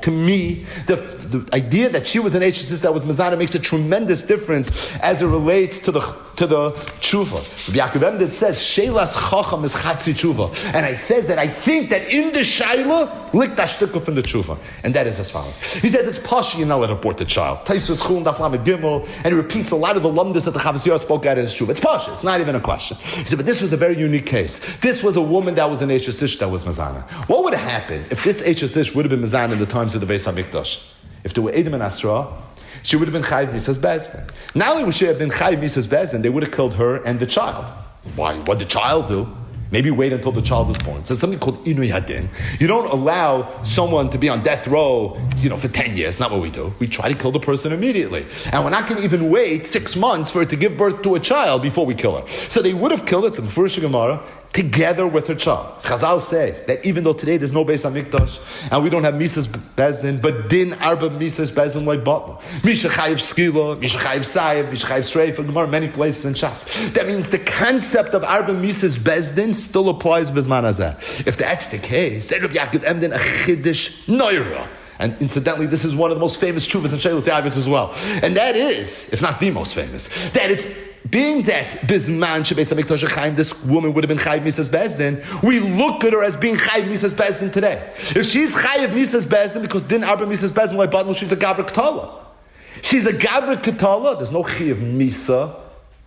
to me, the idea that she was an Ish that was Mizana makes a tremendous difference as it relates to the tshuva. Yaakov Emden says, Sheilas Chacham is Chatzi Tshuva. And I says that I think that in the Shaila, lick that shtickle from the Tshuva. And that is as follows. He says it's Pasha, you're not allowed to abort the child. Taisus Chulin Daf Lamed Gimel, and he repeats a lot of the lumdus that the Chavis Yar spoke out as Tshuva. It's Pasha, it's not even a question. He said, but this was a very unique case. This was a woman that was an Eishes Ish that was Mazana. What would have happened if this Eishes Ish would have been Mazana in the times of the Beis HaMikdash? If there were Edom and Asra, she would have been Chayiv Misas Bezdin. Not only would she have been Chayiv Misas Bezdin, they would have killed her and the child. Why? What did the child do? Maybe wait until the child is born. So there's something called Inui Hadin. You don't allow someone to be on death row, for 10 years. Not what we do. We try to kill the person immediately. And we're not going to even wait 6 months for her to give birth to a child before we kill her. So they would have killed it, so the first Gemara, together with her child. Chazal say that even though today there's no Beis HaMikdash and we don't have Misas Bezdin, but din arba Misas Bezdin like Batla. Misha Chayiv Skila, Misha Chayiv Sayiv, Misha Chayiv Sreif, and Gemara, many places in Shas. That means the concept of arba Misas Bezdin still applies Bizman Hazeh. If that's the case, said Rabbi Yaakov Emden a Chiddush Noira. And incidentally, this is one of the most famous Tshuvas in Shelos Yavitz as well. And that is, if not the most famous, that it's being that Bizman Shebeis HaMikdash Chaim, this woman would have been Chayiv Misas Bezdin, we look at her as being Chayiv Misas Bezdin today. If she's Chayiv Misas Bezdin, because Din Arba Misas Bezdin like Batnu, she's a Gavra Ketala. She's a Gavra Ketala, there's no Chayiv Misa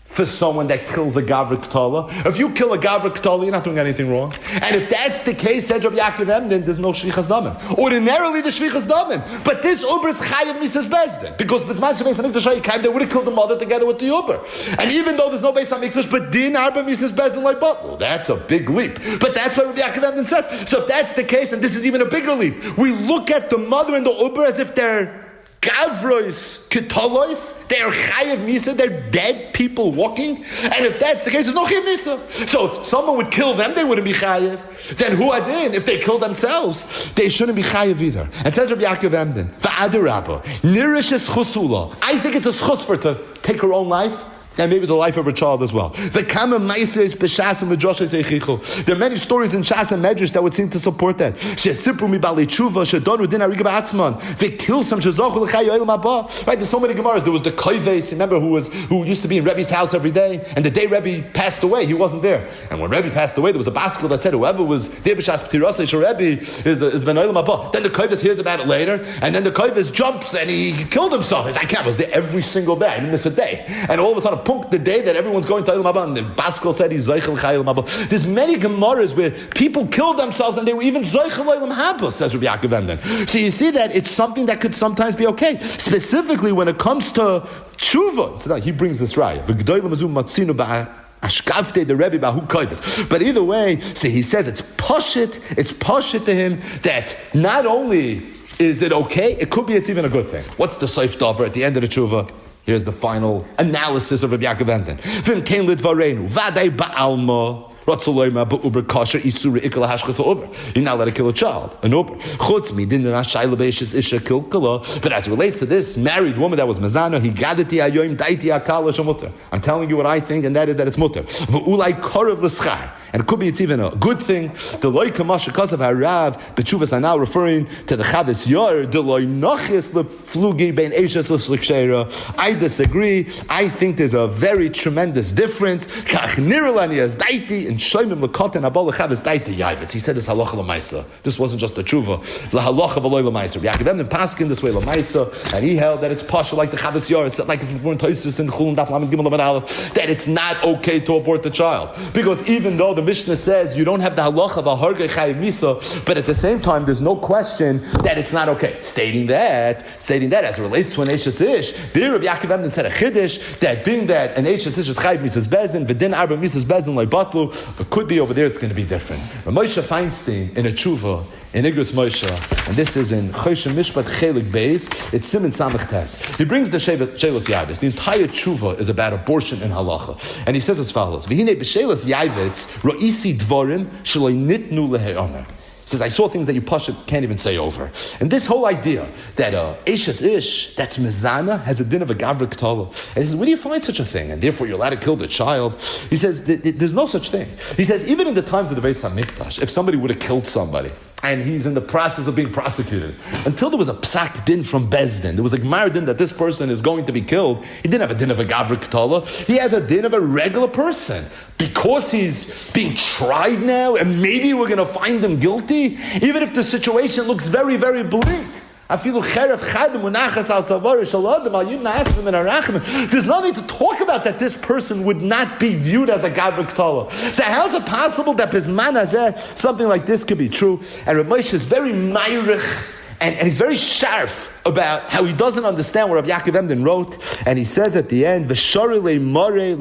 for someone that kills a Gavra Ketala. If you kill a Gavra Ketala, you're not doing anything wrong. And if that's the case, says Rabbi Yaakov Emden, there's no Shvichas Damim. Ordinarily, the Shvichas Damim. But this Uber is Chayav Misas Bezdin. Because Bizman Shebeis HaMikdash Chaim, they would have killed the mother together with the Uber. And even though there's no Beis HaMikdash, but Din Arba Misas Bezdin like but, well, that's a big leap. But that's what Rabbi Yaakov Emden says. So if that's the case, and this is even a bigger leap, we look at the mother and the Uber as if they're Gavrois, Ketolos, they're Chayav Misa, they're dead people walking. And if that's the case, there's no Chayav Misa. So if someone would kill them, they wouldn't be Chayav. Then who adin? If they kill themselves, they shouldn't be Chayav either. And says Rabbi Yaakov Emden, Va'adarabba, Nirish es Chusula. I think it's a chus for her to take her own life, and maybe the life of her child as well. There are many stories in Shas and Medrash that would seem to support that. They kill some. Right? There's so many Gemaras. There was the Koives, remember, who used to be in Rebbe's house every day, and the day Rebbe passed away, he wasn't there. And when Rebbe passed away, there was a baskel that said whoever was there b'shas p'tirasei Rebbe is ben olam haba. Then the Koives hears about it later, and then the Koives jumps and he killed himself. He's like, I was there every single day. I didn't miss a day. And all of a sudden, the day that everyone's going to Olam Haba, and the Baskel said he's Zeichel Chayil Haba. There's many Gemaras where people killed themselves and they were even Zeichel Olam Haba, says Rabbi Yaakov Emden. So you see that it's something that could sometimes be okay. Specifically when it comes to tshuva. So now he brings this right. Ashkafte the Rebbe Bahu Koivis. But either way, so he says it's poshit to him that not only is it okay, it could be it's even a good thing. What's the Seif Dover at the end of the tshuva? Here's the final analysis of Rabbi Yaakov Emden. V'im kein lidvarenu, vadei ba'alma. You're not allowed to kill a child. An uber. But as it relates to this married woman that was mezana, I'm telling you what I think, and that is that it's mutter. And it could be it's even a good thing. The loy kamash because of harav, b'tshuvas are now referring to the chavis yor. The loy nochis leflugi bein eishes l'shlikshera. I disagree. I think there's a very tremendous difference. Kach nirulani as daiti and shoymim lekoten abol lechavis daiti yavitz. He said this halacha l'maisa. This wasn't just a tshuva. La halacha v'loy l'maisa. Yaakov Emden paskin this way l'maisa, and he held that it's pasha like the chavis yor, like it's before in Toysus and Chulin daf lamed gimel lamed aleph, that it's not okay to abort the child, because even though the Mishnah says you don't have the halacha of a hargei chayiv misa, but at the same time there's no question that it's not okay. Stating that as it relates to an eishes ish, there Rabbi Yaakov Emden said a chiddush that being that an eishes ish is chayiv misas bezin, v'din arba misas bezin like batlu, but could be over there it's going to be different. Moshe Feinstein in a tshuva in Igros Moshe, and this is in Choshen Mishpat Chelik Beis, it's Siman Samach Tes. He brings the Shelas Yavis. The entire tshuva is about abortion in halacha, and he says as follows: V'hinei b'Shelas Yavis ro'isi dvorim sheloi nitnu leheomer. He says, I saw things that you Pasha can't even say over. And this whole idea that Eishes Ish, that's Mizana, has a din of a Gavra Ketala. And he says, where do you find such a thing? And therefore you're allowed to kill the child. He says, there's no such thing. He says, even in the times of the Beis HaMikdash, if somebody would have killed somebody, and he's in the process of being prosecuted, until there was a psak din from Bezdin, there was a gemara din that this person is going to be killed, he didn't have a din of a Gavra Ketala, he has a din of a regular person. Because he's being tried now, and maybe we're going to find him guilty, even if the situation looks very, very bleak. There's nothing to talk about that this person would not be viewed as a Gavra Ketala. So how is it possible that Bisman Hazeh, something like this could be true? And Rav Moshe is very mayrich, and he's very sharp about how he doesn't understand what Rav Yaakov Emden wrote, and he says at the end, "V'shari le'morei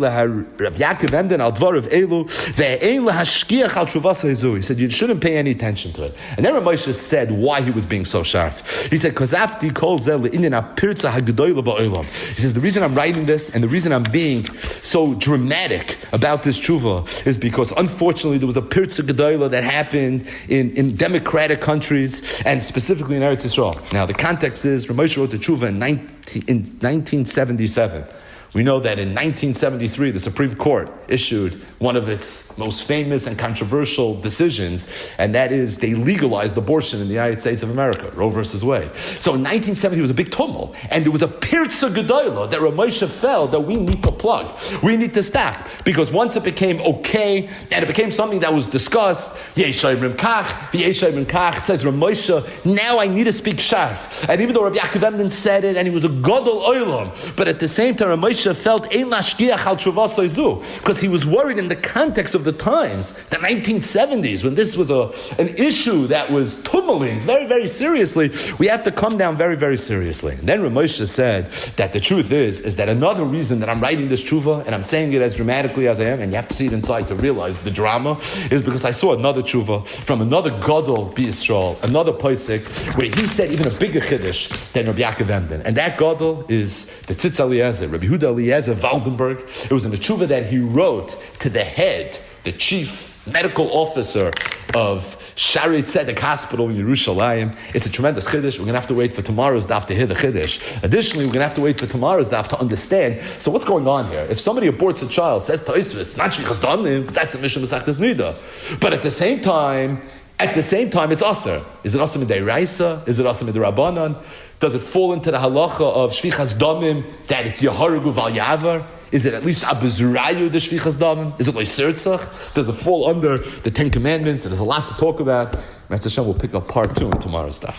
Rav Yaakov Emden al dvarav elu ve'ein lahashkiach al tshuvas hazu." He said you shouldn't pay any attention to it. And then Rav Moshe said why he was being so sharp. He said, "Because after kol zeh le'inyan apirza hagdoila ba'olam." He says the reason I'm writing this and the reason I'm being so dramatic about this tshuva is because unfortunately there was a pirza gedoila that happened in democratic countries and specifically in Eretz Yisrael. Now the context is Rav Moshe wrote the tshuva in 1977. We know that in 1973, the Supreme Court issued one of its most famous and controversial decisions, and that is they legalized abortion in the United States of America, Roe versus Wade. So in 1970, it was a big tumult, and there was a pirza gedola that Rav Moshe felt that we need to plug, we need to stop, because once it became okay, and it became something that was discussed, Yeshai Rimkach, says Rav Moshe, now I need to speak sharf. And even though Rabbi Yaakov Emden said it, and he was a gadol olam, but at the same time, Rav Moshe felt because he was worried in the context of the times, the 1970s, when this was an issue that was tumbling very, very seriously. We have to come down very, very seriously. And then Rav Moshe said that the truth is that another reason that I'm writing this tshuva, and I'm saying it as dramatically as I am, and you have to see it inside to realize the drama, is because I saw another tshuva from another gadol b'Yisrael, another posek, where he said even a bigger chiddush than Rabbi Yaakov Emden. And that gadol is the Tzitz Eliezer, Rabbi Yehuda Eliezer Waldenberg. It was in a tshuva that he wrote to the head, the chief medical officer of Shari Tzedek Hospital in Yerushalayim. It's a tremendous chiddush. We're going to have to wait for tomorrow's daf to hear the chiddush. Additionally, we're going to have to wait for tomorrow's daf to understand. So what's going on here? If somebody aborts a child, says Tosfos, it's not shvichas damim, because that's the Mishnah Masechtas Nida. But at the same time, it's aser. Is it aser mid'oraisa? Is it aser mid'rabanan? Does it fall into the halacha of shvichas damim that it's yaharugu val yavar? Is it at least abuzurayu the shvichas damim? Is it like sirtzach? Does it fall under the Ten Commandments? There's a lot to talk about. Hashem will pick up part 2 in tomorrow's stuff.